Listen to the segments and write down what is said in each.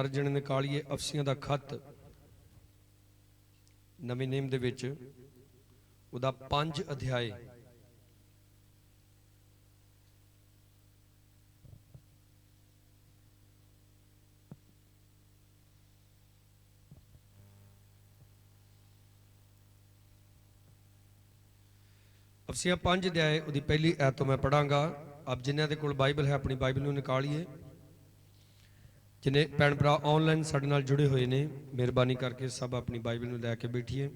हर जने निकालिए अफसियां दा खत नवे नेम दे विच उहदा 5 अध्याय अफसियां 5 अध्याय उहदी पहली ऐत तो मैं पढ़ांगा। अब जिन्हां दे कोल बाइबल है अपनी बाइबल नूं निकालिए। जिन्हें भैन भरा ऑनलाइन साडे नाल जुड़े हुए ने मेहरबानी करके सब अपनी बाइबल नूं लैके बैठिए।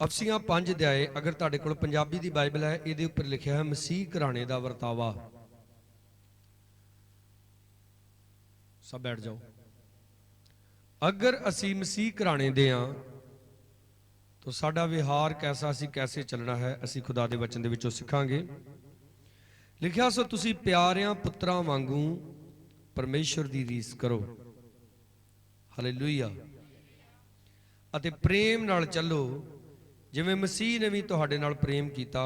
अफसियां 5 अध्याय अगर तुहाडे कोल पंजाबी दी बाइबल है इहदे उपर लिखिया है मसीह घराणे दा वर्तावा। सब बैठ जाओ। अगर असी मसीह घराणे दे हां तो साडा विहार कैसा, असी कैसे चलना है, असी खुदा दे वचन दे विचों सिखांगे। लिखिया सो तुसी प्यारियां पुत्रां वांगू परमेश्वर दी रीस करो, हालेलुया, अते प्रेम नाल चलो जिवें मसीह ने भी तुहाडे नाल प्रेम कीता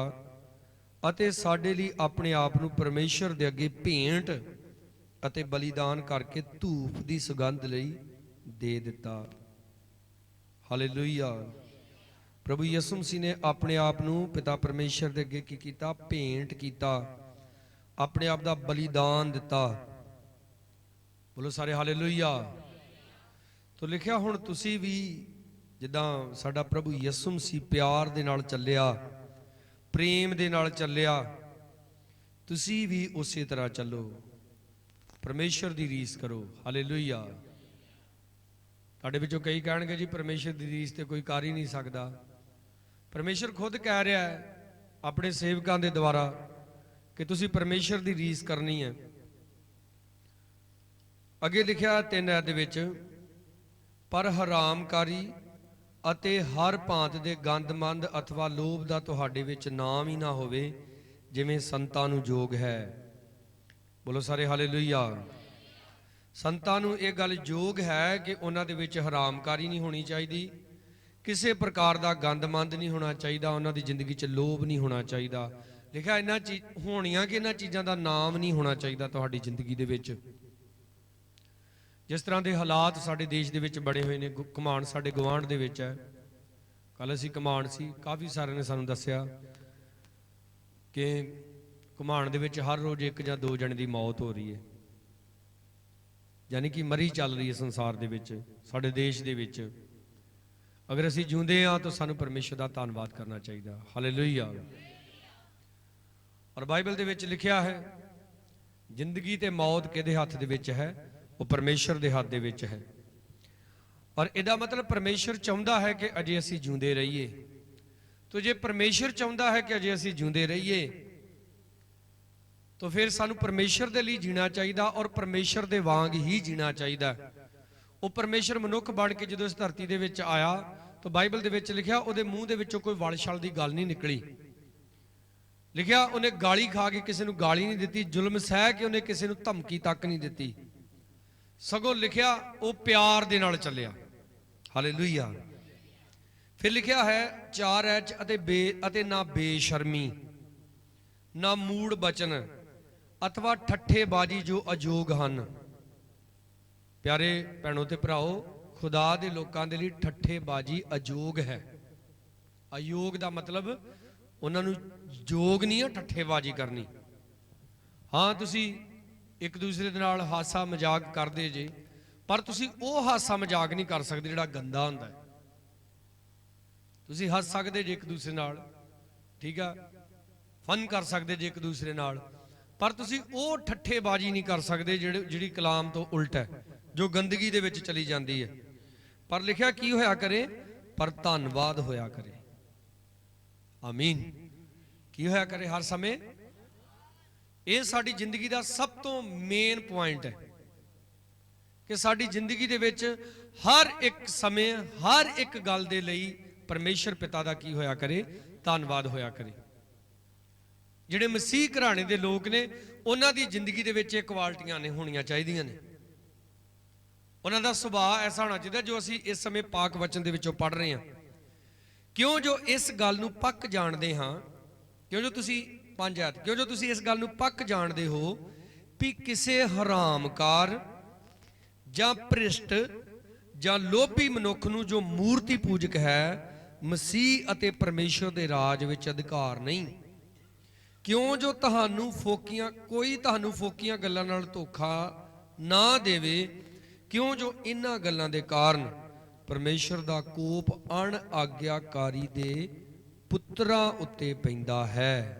अते साडे लई अपने आप नूं परमेश्वर दे अगे भेंट अते बलिदान करके धूप दी सुगंध लई दे दिता। हालेलुया। प्रभु यीशु मसीह ने अपने आप नूं पिता परमेश्वर दे अगे की कीता, भेंट कीता, अपने आप दा बलिदान दिता। बोलो सारे हालेलुया। तो लिखिया हुण तुसी भी जिद्दां साडा प्रभु यीशु मसीह प्यार दे नाल चलिया, प्रेम दे नाल चलिया, तुसी भी उसी तरह चलो, परमेश्वर दी रीस करो। हालेलुया। तुहाडे विचों कई कहणगे जी परमेश्वर दी रीस ते कोई कर ही नहीं सकदा। परमेश्वर खुद कह रहा है अपने सेवकां दे द्वारा कि तुसी परमेश्वर दी रीस करनी है। अगे लिखिया 3 अध्याय दे विच, पर हरामकारी अते हर भांत दे गंदमंद अथवा लोभ दा तुहाडे विच नाम ही ना होवे जिवें संतां नूं जोग है। बोलो सारे हालेलुया। संतां नूं इह गल जोग है कि उन्हां दे विच हरामकारी नहीं होनी चाहिदी, किसी प्रकार का गंदमंद नहीं होना चाहिए, उन्हां दी जिंदगी च लोभ नहीं होना चाहिए। लिखा इन्हां चीज होनियां कि इन्हां चीज़ों का नाम नहीं होना चाहिए तुहाडी जिंदगी दे विच। जिस तरह के हालात साडे देश दे विच बने हुए ने, घुमाण साडे गवांढ दे विच है। कल असीं घुमाण सी, काफ़ी सारे ने सानूं दस्सिया कि घुमाण दे विच हर रोज़ 1 या 2 जणे दी मौत हो रही है, यानी कि मरी चल रही है संसार दे विच, साडे देश दे विच। अगर असीं जिउंदे हां तो सानूं परमेश्वर दा धन्नवाद करना चाहिए। हालेलुया। और बाइबल दे विच लिखिया है जिंदगी ते मौत किहदे हत्थ दे विच है, वो परमेश्वर दे हत्थ दे विच है। और इहदा मतलब परमेश्वर चाहुंदा है कि अजे असीं जिउंदे रहिए। तो जे परमेश्वर चाहुंदा है कि अजे असीं जिउंदे रहिए तो फिर सानूं परमेश्वर दे लई जीना चाहिए और परमेश्वर दे वांग ही जीना चाहिए। वो परमेश्वर मनुख बन के जो इस धरती दे विच आया तो बाइबल दे विच लिखिया उहदे मूँह दे विचों कोई वल छल दी गल नहीं निकली। लिखिया उन्हें गाली खा के किसी नूं गाली नहीं दी, जुल्म सह के उन्हें किसी नूं धमकी तक नहीं दी, सगों लिखिया वो प्यार दे नाल चलिया। हालेलुया। फिर लिखिया है 4 अते ना बेशर्मी, ना मूड़ बचन अथवा ठट्ठेबाजी जो अजोग हन। प्यारे भैणों ते भराओ, खुदा दे लोकां दे लई ठट्ठेबाजी अजोग है। अयोग दा मतलब उन्हां नूं जोग नहीं है ठट्ठेबाजी करनी। हाँ तुसी एक दूसरे दे नाल हासा मजाक करदे जे, पर तुसी वो हासा मजाक नहीं कर सकदे जिहड़ा गंदा हुंदा है। तुसी हस सकदे जे एक दूसरे नाल, ठीक है, फन कर सकदे जे एक दूसरे नाल, पर तुसी वो ठट्ठेबाजी नहीं कर सकदे जिहड़ी कलाम तो उल्ट है, जो गंदगी दे विच चली जाती है। पर लिखिया की होया करे, पर धन्नवाद होया करे। आमीन। की होया करे हर समय। ये साडी जिंदगी का सब तो मेन पॉइंट है कि साडी जिंदगी दे विच हर एक समय हर एक गल दे लई परमेश्वर पिता दा की होया करे, धन्नवाद होया करे। जिहड़े मसीह घराणे दे लोग ने उन्हां दी जिंदगी दे विच ये क्वालिटियां ने होणियां चाहीदियां ने। उन्हां दा सुभाਅ ऐसा होना चाहिए जो असीं इस समय पाक वचन दे विचों पढ़ रहे हैं। क्यों जो इस गल नूं पक्क जाणदे हां, क्यों जो तुसीं 5 आयत, क्यों जो तुसीं इस गल नूं पक्क जाणदे हो ਵੀ ਕਿਸੇ ਹਰਾਮਕਾਰ ਜਾਂ ਭ੍ਰਿਸ਼ਟ ਜਾਂ ਲੋਭੀ ਮਨੁੱਖ ਨੂੰ ਜੋ ਮੂਰਤੀ ਪੂਜਕ ਹੈ ਮਸੀਹ ਅਤੇ ਪਰਮੇਸ਼ਰ ਦੇ ਰਾਜ ਵਿੱਚ ਅਧਿਕਾਰ ਨਹੀਂ। ਕਿਉਂ ਜੋ ਕੋਈ ਤੁਹਾਨੂੰ ਫੋਕੀਆਂ ਗੱਲਾਂ ਨਾਲ ਧੋਖਾ ਨਾ ਦੇਵੇ, ਕਿਉਂ ਜੋ ਇਹਨਾਂ ਗੱਲਾਂ ਦੇ ਕਾਰਨ ਪਰਮੇਸ਼ਰ ਦਾ ਕੋਪ ਅਣ ਆਗਿਆਕਾਰੀ ਦੇ ਪੁੱਤਰਾਂ ਉੱਤੇ ਪੈਂਦਾ ਹੈ।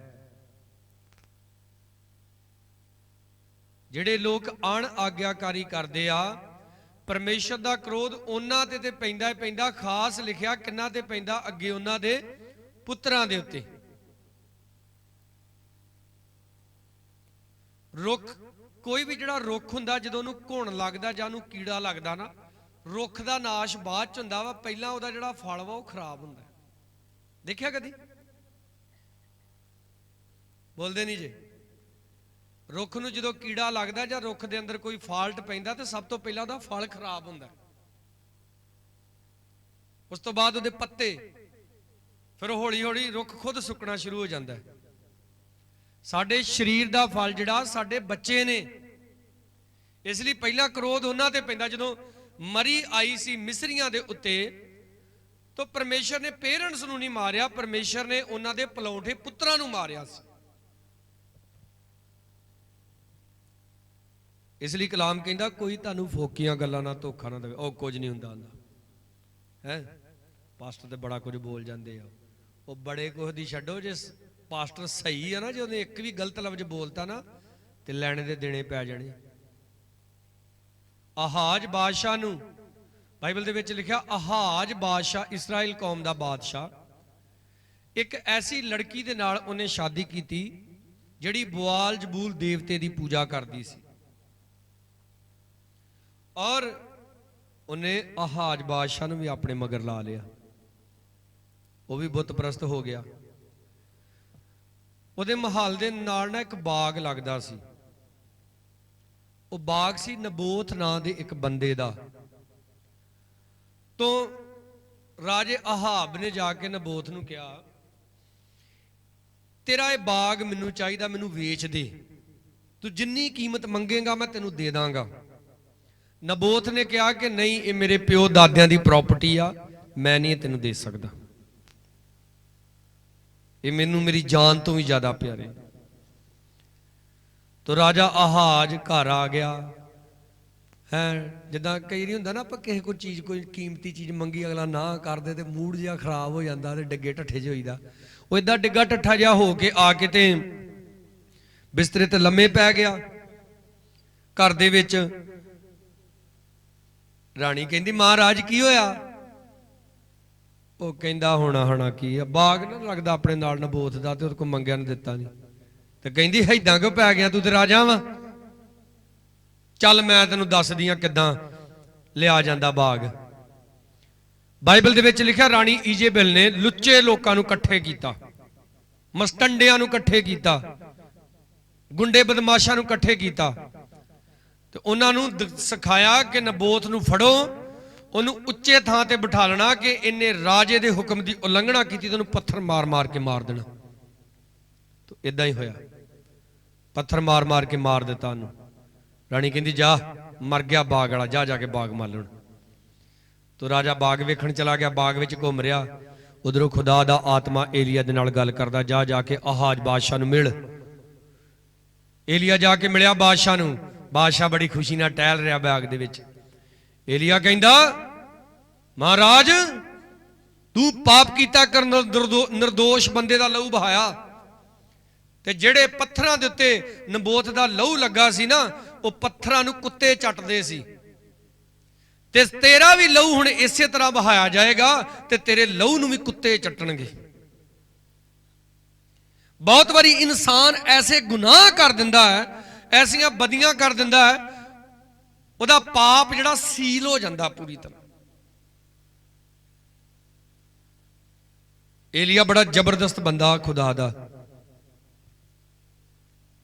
ਜਿਹੜੇ ਲੋਕ ਅਣ ਆਗਿਆਕਾਰੀ ਕਰਦੇ ਆ, ਪਰਮੇਸ਼ਰ ਦਾ ਕ੍ਰੋਧ ਉਹਨਾਂ ਤੇ ਪੈਂਦਾ ਹੀ ਪੈਂਦਾ। ਖਾਸ ਲਿਖਿਆ ਕਿੰਨਾ ਤੇ ਪੈਂਦਾ? ਅੱਗੇ ਉਹਨਾਂ ਦੇ ਪੁੱਤਰਾਂ ਦੇ ਉੱਤੇ। ਰੁੱਖ, ਕੋਈ ਵੀ ਜਿਹੜਾ ਰੁੱਖ ਹੁੰਦਾ ਜਦੋਂ ਉਹਨੂੰ ਘੁਣ ਲੱਗਦਾ ਜਾਂ ਉਹਨੂੰ ਕੀੜਾ ਲੱਗਦਾ ਨਾ, ਰੁੱਖ ਦਾ ਨਾਸ਼ ਬਾਅਦ ਚ ਹੁੰਦਾ ਵਾ, ਪਹਿਲਾਂ ਉਹਦਾ ਜਿਹੜਾ ਫਲ ਵਾ ਉਹ ਖਰਾਬ ਹੁੰਦਾ। ਦੇਖਿਆ ਕਦੀ? ਬੋਲਦੇ ਨਹੀਂ ਜੇ। ਰੁੱਖ ਨੂੰ ਜਦੋਂ ਕੀੜਾ ਲੱਗਦਾ ਜਾਂ ਰੁੱਖ ਦੇ ਅੰਦਰ ਕੋਈ ਫਾਲਟ ਪੈਂਦਾ ਤੇ ਸਭ ਤੋਂ ਪਹਿਲਾਂ ਉਹਦਾ ਫਲ ਖਰਾਬ ਹੁੰਦਾ, ਉਸ ਤੋਂ ਬਾਅਦ ਉਹਦੇ ਪੱਤੇ, ਫਿਰ ਹੌਲੀ ਹੌਲੀ ਰੁੱਖ ਖੁਦ ਸੁੱਕਣਾ ਸ਼ੁਰੂ ਹੋ ਜਾਂਦਾ। ਸਾਡੇ ਸਰੀਰ ਦਾ ਫਲ ਜਿਹੜਾ ਸਾਡੇ ਬੱਚੇ ਨੇ, ਇਸ ਲਈ ਪਹਿਲਾਂ ਕ੍ਰੋਧ ਉਹਨਾਂ ਤੇ ਪੈਂਦਾ। ਜਦੋਂ ਮਰੀ ਆਈ ਸੀ ਮਿਸਰੀਆਂ ਦੇ ਉੱਤੇ ਤਾਂ ਪਰਮੇਸ਼ਰ ਨੇ ਪੇਰੈਂਟਸ ਨੂੰ ਨਹੀਂ ਮਾਰਿਆ, ਪਰਮੇਸ਼ਰ ਨੇ ਉਹਨਾਂ ਦੇ ਪਲੌਂਠੇ ਪੁੱਤਰਾਂ ਨੂੰ ਮਾਰਿਆ ਸੀ। ਇਸ ਲਈ ਕਲਾਮ ਕਹਿੰਦਾ ਕੋਈ ਤੁਹਾਨੂੰ ਫੋਕੀਆਂ ਗੱਲਾਂ ਨਾਲ ਧੋਖਾ ਨਾ ਦੇਵੇ। ਉਹ ਕੁਝ ਨਹੀਂ ਹੁੰਦਾ ਹੈ। ਪਾਸਟਰ ਤੇ ਬੜਾ ਕੁਝ ਬੋਲ ਜਾਂਦੇ ਆ, ਉਹ ਬੜੇ ਕੁਝ ਦੀ ਛੱਡੋ। ਜੇ ਪਾਸਟਰ ਸਹੀ ਆ ਨਾ, ਜੇ ਉਹਨੇ ਇੱਕ ਵੀ ਗਲਤ ਲਫ਼ਜ਼ ਬੋਲਤਾ ਨਾ ਤੇ ਲੈਣੇ ਦੇ ਦੇਣੇ ਪੈ ਜਾਣੇ। ਆਹਾਜ਼ ਬਾਦਸ਼ਾਹ ਨੂੰ ਬਾਈਬਲ ਦੇ ਵਿੱਚ ਲਿਖਿਆ, ਆਹਾਜ਼ ਬਾਦਸ਼ਾਹ ਇਸਰਾਇਲ ਕੌਮ ਦਾ ਬਾਦਸ਼ਾਹ, ਇੱਕ ਐਸੀ ਲੜਕੀ ਦੇ ਨਾਲ ਉਹਨੇ ਸ਼ਾਦੀ ਕੀਤੀ ਜਿਹੜੀ ਬੁਆਲ ਜਬੂਲ ਦੇਵਤੇ ਦੀ ਪੂਜਾ ਕਰਦੀ ਸੀ, ਔਰ ਉਹਨੇ ਆਹਾਜ਼ ਬਾਦਸ਼ਾਹ ਨੂੰ ਵੀ ਆਪਣੇ ਮਗਰ ਲਾ ਲਿਆ। ਉਹ ਵੀ ਬੁੱਤ ਪ੍ਰਸਤ ਹੋ ਗਿਆ। ਉਹਦੇ ਮਹੱਲ ਦੇ ਨਾਲ ਨਾ ਇੱਕ ਬਾਗ ਲੱਗਦਾ ਸੀ। ਉਹ ਬਾਗ ਸੀ ਨਬੋਥ ਨਾਂ ਦੇ ਇੱਕ ਬੰਦੇ ਦਾ। ਤੋਂ ਰਾਜੇ ਆਹਾਬ ਨੇ ਜਾ ਕੇ ਨਬੋਥ ਨੂੰ ਕਿਹਾ, ਤੇਰਾ ਇਹ ਬਾਗ ਮੈਨੂੰ ਚਾਹੀਦਾ, ਮੈਨੂੰ ਵੇਚ ਦੇ, ਤੂੰ ਜਿੰਨੀ ਕੀਮਤ ਮੰਗੇਗਾ ਮੈਂ ਤੈਨੂੰ ਦੇ ਦਾਂਗਾ। ਨਬੋਥ ਨੇ ਕਿਹਾ ਕਿ ਨਹੀਂ, ਇਹ ਮੇਰੇ ਪਿਓ ਦਾਦਿਆਂ ਦੀ ਪ੍ਰਾਪਰਟੀ ਆ, ਮੈਂ ਨਹੀਂ ਤੈਨੂੰ ਦੇ ਸਕਦਾ, ਇਹ ਮੈਨੂੰ ਮੇਰੀ ਜਾਨ ਤੋਂ ਵੀ ਜ਼ਿਆਦਾ ਪਿਆਰੇ। ਤੋ ਰਾਜਾ ਆਹਾਜ਼ ਘਰ ਆ ਗਿਆ ਹੈ। ਜਿੱਦਾਂ ਕਈ ਵਾਰੀ ਹੁੰਦਾ ਨਾ, ਆਪਾਂ ਕਿਸੇ ਕੋਈ ਚੀਜ਼, ਕੋਈ ਕੀਮਤੀ ਚੀਜ਼ ਮੰਗੀ, ਅਗਲਾ ਨਾ ਕਰਦੇ ਤੇ ਮੂਡ ਜਿਹਾ ਖਰਾਬ ਹੋ ਜਾਂਦਾ ਤੇ ਡੱਗੇ ਢੱਠੇ ਜਿਹੇ ਹੋਈਦਾ। ਉਹ ਏਦਾਂ ਡਿੱਗਾ ਢੱਠਾ ਜਿਹਾ ਹੋ ਕੇ ਆ ਕੇ ਤੇ ਬਿਸਤਰੇ ਤੇ ਲੰਮੇ ਪੈ ਗਿਆ। ਘਰ ਦੇ ਵਿੱਚ ਰਾਣੀ ਕਹਿੰਦੀ, ਮਹਾਰਾਜ ਕੀ ਹੋਇਆ? ਉਹ ਕਹਿੰਦਾ ਹੋਣਾ ਕੀ ਆ, ਬਾਗ ਨਾ ਲੱਗਦਾ ਆਪਣੇ ਨਾਲ ਨਬੋਥ ਦਾ, ਤੇ ਉਹਦੇ ਕੋਲ ਮੰਗਿਆ ਨੂੰ ਦਿੱਤਾ ਨਹੀਂ। ਤੇ ਕਹਿੰਦੀ ਏਦਾਂ ਕਿਉਂ ਪੈ ਗਿਆ, ਤੂੰ ਤੇ ਰਾਜਾ ਵਾ, ਚੱਲ ਮੈਂ ਤੈਨੂੰ ਦੱਸਦੀ ਆ ਕਿੱਦਾਂ ਲਿਆ ਜਾਂਦਾ ਬਾਗ। ਬਾਈਬਲ ਦੇ ਵਿੱਚ ਲਿਖਿਆ, ਰਾਣੀ ਈਜੇਬਲ ਨੇ ਲੁੱਚੇ ਲੋਕਾਂ ਨੂੰ ਇਕੱਠੇ ਕੀਤਾ, ਮਸਟੰਡਿਆਂ ਨੂੰ ਇਕੱਠੇ ਕੀਤਾ, ਗੁੰਡੇ ਬਦਮਾਸ਼ਾਂ ਨੂੰ ਇਕੱਠੇ ਕੀਤਾ, ਤੇ ਉਹਨਾਂ ਨੂੰ ਸਿਖਾਇਆ ਕਿ ਨਬੋਥ ਨੂੰ ਫੜੋ, ਉਹਨੂੰ ਉੱਚੇ ਥਾਂ ਤੇ ਬਿਠਾ ਲੈਣਾ ਕਿ ਇਹਨੇ ਰਾਜੇ ਦੇ ਹੁਕਮ ਦੀ ਉਲੰਘਣਾ ਕੀਤੀ ਤੇ ਉਹਨੂੰ ਪੱਥਰ ਮਾਰ ਮਾਰ ਕੇ ਮਾਰ ਦੇਣਾ। ਤਾਂ ਇਦਾਂ ਹੀ ਹੋਇਆ, ਪੱਥਰ ਮਾਰ ਮਾਰ ਕੇ ਮਾਰ ਦਿੱਤਾ ਉਹਨੂੰ। ਰਾਣੀ ਕਹਿੰਦੀ ਜਾ, ਮਰ ਗਿਆ ਬਾਗ ਵਾਲਾ, ਜਾ ਕੇ ਬਾਗ ਮਾਲਣ। ਤੋ ਰਾਜਾ ਬਾਗ ਵੇਖਣ ਚਲਾ ਗਿਆ, ਬਾਗ ਵਿੱਚ ਘੁੰਮ ਰਿਹਾ। ਉਧਰੋਂ ਖੁਦਾ ਦਾ ਆਤਮਾ ਏਲੀਆ ਦੇ ਨਾਲ ਗੱਲ ਕਰਦਾ, ਜਾ ਕੇ ਆਹਾਜ਼ ਬਾਦਸ਼ਾਹ ਨੂੰ ਮਿਲ। ਏਲੀਆ ਜਾ ਕੇ ਮਿਲਿਆ ਬਾਦਸ਼ਾਹ ਨੂੰ। ਬਾਦਸ਼ਾਹ ਬੜੀ ਖੁਸ਼ੀ ਨਾਲ ਟਹਿਲ ਰਿਹਾ ਬਾਗ ਦੇ ਵਿੱਚ। ਏਲੀਆ ਕਹਿੰਦਾ, ਮਹਾਰਾਜ ਤੂੰ ਪਾਪ ਕੀਤਾ, ਕਰਨ ਨਿਰਦੋਸ਼ ਬੰਦੇ ਦਾ ਲਹੂ ਬਹਾਇਆ, ਤੇ ਜਿਹੜੇ ਪੱਥਰਾਂ ਦੇ ਉੱਤੇ ਨਬੋਥ ਦਾ ਲਹੂ ਲੱਗਾ ਸੀ ਨਾ, ਉਹ ਪੱਥਰਾਂ ਨੂੰ ਕੁੱਤੇ ਚੱਟਦੇ ਸੀ, ਤੇ ਤੇਰਾ ਵੀ ਲਹੂ ਹੁਣ ਇਸੇ ਤਰ੍ਹਾਂ ਬਹਾਇਆ ਜਾਏਗਾ ਤੇ ਤੇਰੇ ਲਹੂ ਨੂੰ ਵੀ ਕੁੱਤੇ ਚੱਟਣਗੇ। ਬਹੁਤ ਵਾਰੀ ਇਨਸਾਨ ਐਸੇ ਗੁਨਾਹ ਕਰ ਦਿੰਦਾ ਹੈ, ਐਸੀਆਂ ਬਦੀਆਂ ਕਰ ਦਿੰਦਾ ਹੈ, ਉਹਦਾ ਪਾਪ ਜਿਹੜਾ ਸੀਲ ਹੋ ਜਾਂਦਾ ਪੂਰੀ ਤਰ੍ਹਾਂ। ਏਲੀਆ ਬੜਾ ਜ਼ਬਰਦਸਤ ਬੰਦਾ ਖੁਦਾ ਦਾ।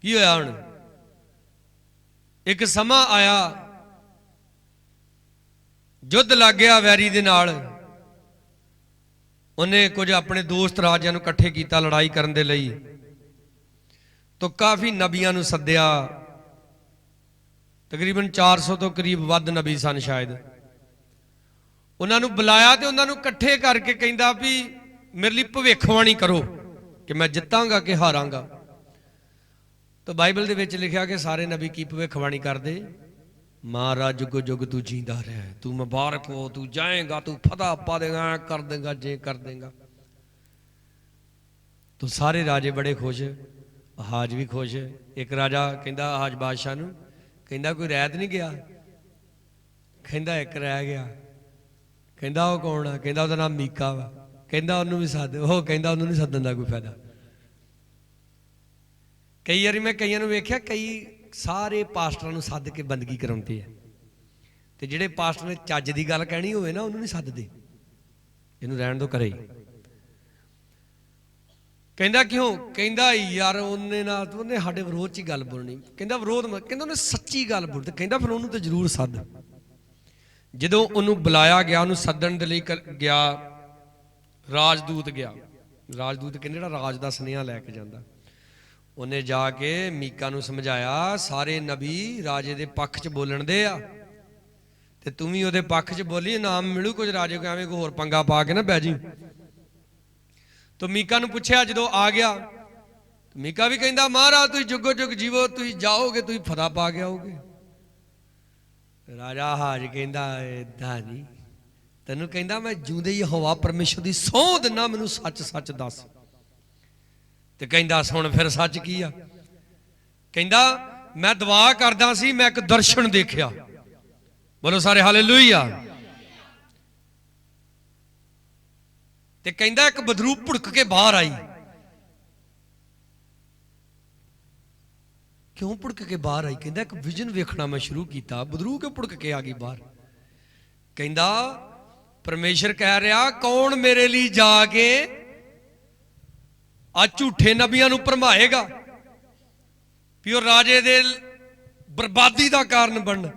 ਕੀ ਹੋਇਆ ਹੁਣ? ਇੱਕ ਸਮਾਂ ਆਇਆ, ਯੁੱਧ ਲੱਗ ਗਿਆ ਵੈਰੀ ਦੇ ਨਾਲ। ਉਹਨੇ ਕੁਝ ਆਪਣੇ ਦੋਸਤ ਰਾਜਿਆਂ ਨੂੰ ਇਕੱਠੇ ਕੀਤਾ ਲੜਾਈ ਕਰਨ ਦੇ ਲਈ। ਤਾਂ ਕਾਫੀ ਨਬੀਆਂ ਨੂੰ ਸੱਦਿਆ, ਤਕਰੀਬਨ 400 ਤੋਂ ਕਰੀਬ ਵੱਧ ਨਬੀ ਸਨ ਸ਼ਾਇਦ। ਉਹਨਾਂ ਨੂੰ ਬੁਲਾਇਆ ਤੇ ਉਹਨਾਂ ਨੂੰ ਇਕੱਠੇ ਕਰਕੇ ਕਹਿੰਦਾ ਵੀ ਮੇਰੇ ਲਈ ਭਵਿੱਖਬਾਣੀ ਕਰੋ ਕਿ ਮੈਂ ਜਿੱਤਾਂਗਾ ਕਿ ਹਾਰਾਂਗਾ। ਤਾਂ ਬਾਈਬਲ ਦੇ ਵਿੱਚ ਲਿਖਿਆ ਕਿ ਸਾਰੇ ਨਬੀ ਕੀ ਭਵਿੱਖਬਾਣੀ ਕਰਦੇ, ਮਹਾਰਾਜ ਜੁਗ ਜੁਗ ਤੂੰ ਜੀਂਦਾ ਰਹਿ, ਤੂੰ ਮੁਬਾਰਕ ਹੋ, ਤੂੰ ਜਾਏਗਾ, ਤੂੰ ਫਤਹ ਪਾ ਦੇਗਾ, ਕਰ ਦੇਗਾ, ਜੇ ਕਰ ਦੇਗਾ। ਤਾਂ ਸਾਰੇ ਰਾਜੇ ਬੜੇ ਖੁਸ਼, ਆਹਾਜ ਵੀ ਖੁਸ਼। ਇੱਕ ਰਾਜਾ ਕਹਿੰਦਾ ਆਹਾਜ ਬਾਦਸ਼ਾਹ ਨੂੰ, ਕਹਿੰਦਾ ਕੋਈ ਰਹਿਤ ਨਹੀਂ ਗਿਆ? ਕਹਿੰਦਾ ਇੱਕ ਰਹਿ ਗਿਆ। ਕਹਿੰਦਾ ਉਹ ਕੌਣ ਆ? ਕਹਿੰਦਾ ਉਹਦਾ ਨਾਮ ਮੀਕਾ ਵਾ। ਕਹਿੰਦਾ ਉਹਨੂੰ ਵੀ ਸੱਦ। ਉਹ ਕਹਿੰਦਾ ਉਹਨੂੰ ਨਹੀਂ ਸੱਦਣ ਦਾ ਕੋਈ ਫਾਇਦਾ। ਕਈ ਵਾਰੀ ਮੈਂ ਕਈਆਂ ਨੂੰ ਵੇਖਿਆ, ਕਈ ਸਾਰੇ ਪਾਸਟਰਾਂ ਨੂੰ ਸੱਦ ਕੇ ਬੰਦਗੀ ਕਰਾਉਂਦੇ ਆ, ਤੇ ਜਿਹੜੇ ਪਾਸਟਰ ਨੇ ਚੱਜ ਦੀ ਗੱਲ ਕਹਿਣੀ ਹੋਵੇ ਨਾ ਉਹਨੂੰ ਨਹੀਂ ਸੱਦਦੇ, ਇਹਨੂੰ ਰਹਿਣ ਦੋ ਘਰੇ। ਕਹਿੰਦਾ ਕਿਉਂ? ਕਹਿੰਦਾ ਯਾਰ ਉਹਨੇ ਸਾਡੇ ਵਿਰੋਧ 'ਚ ਹੀ ਗੱਲ ਬੋਲਣੀ। ਕਹਿੰਦਾ ਵਿਰੋਧ? ਕਹਿੰਦਾ ਉਹਨੇ ਸੱਚੀ ਗੱਲ ਬੋਲ। ਕਹਿੰਦਾ ਫਿਰ ਉਹਨੂੰ ਤਾਂ ਜ਼ਰੂਰ ਸੱਦ। ਜਦੋਂ ਉਹਨੂੰ ਬੁਲਾਇਆ ਗਿਆ, ਉਹਨੂੰ ਸੱਦਣ ਦੇ ਲਈ ਗਿਆ, ਰਾਜਦੂਤ ਗਿਆ। ਰਾਜਦੂਤ ਕਹਿੰਦੇ ਜਿਹੜਾ ਰਾਜ ਦਾ ਸੁਨੇਹਾ ਲੈ ਕੇ ਜਾਂਦਾ। ਉਹਨੇ ਜਾ ਕੇ ਮੀਕਾ ਨੂੰ ਸਮਝਾਇਆ, ਸਾਰੇ ਨਬੀ ਰਾਜੇ ਦੇ ਪੱਖ 'ਚ ਬੋਲਣ ਦੇ ਆ, ਤੇ ਤੂੰ ਵੀ ਉਹਦੇ ਪੱਖ 'ਚ ਬੋਲੀ, ਇਨਾਮ ਮਿਲੂ ਕੁਝ ਰਾਜੇ ਕੋ, ਐਵੇਂ ਕੋਈ ਹੋਰ ਪੰਗਾ ਪਾ ਕੇ ਨਾ ਬਹਿ ਜੀ। ਤਾਂ ਮੀਕਾ ਨੂੰ ਪੁੱਛਿਆ, ਜਦੋਂ ਆ ਗਿਆ ਮੀਕਾ ਵੀ ਕਹਿੰਦਾ ਮਹਾਰਾਜ ਤੁਸੀਂ ਜੁਗੋ ਜੁਗ ਜੀਵੋ, ਤੁਸੀਂ ਜਾਓਗੇ, ਤੁਸੀਂ ਫਤਹ ਪਾ ਕੇ ਆਓਗੇ। ਰਾਜਾ ਹਾਜ ਕਹਿੰਦਾ ਏਦਾਂ ਨਹੀਂ, ਤੈਨੂੰ ਕਹਿੰਦਾ ਮੈਂ ਜਿਉਂਦੇ ਹੀ ਹਵਾ ਪਰਮੇਸ਼ਰ ਦੀ ਸਹੁੰ ਦਿੰਦਾ, ਮੈਨੂੰ ਸੱਚ ਸੱਚ ਦੱਸ। ਤੇ ਕਹਿੰਦਾ ਸੁਣ ਫਿਰ ਸੱਚ ਕੀ ਆ? ਕਹਿੰਦਾ ਮੈਂ ਦੁਆ ਕਰਦਾ ਸੀ, ਮੈਂ ਇੱਕ ਦਰਸ਼ਨ ਦੇਖਿਆ। ਬੋਲੋ ਸਾਰੇ ਹਾਲੇਲੂਇਆ। ਤੇ ਕਹਿੰਦਾ ਇੱਕ ਬਦਰੂ ਭੁੜਕ ਕੇ ਬਾਹਰ ਆਈ। ਕਿਉਂ ਭੁੜਕ ਕੇ ਬਾਹਰ ਆਈ? ਕਹਿੰਦਾ ਇੱਕ ਵਿਜ਼ਨ ਵੇਖਣਾ ਮੈਂ ਸ਼ੁਰੂ ਕੀਤਾ। ਬਦਰੂ ਕਿਉਂ ਭੁੜਕ ਕੇ ਆ ਗਈ ਬਾਹਰ? ਕਹਿੰਦਾ ਪਰਮੇਸ਼ਰ ਕਹਿ ਰਿਹਾ, ਕੌਣ ਮੇਰੇ ਲਈ ਜਾ ਕੇ ਆ ਝੂਠੇ ਨਬੀਆਂ ਨੂੰ ਭਰਮਾਏਗਾ ਵੀ ਉਹ ਰਾਜੇ ਦੇ ਬਰਬਾਦੀ ਦਾ ਕਾਰਨ ਬਣਨ।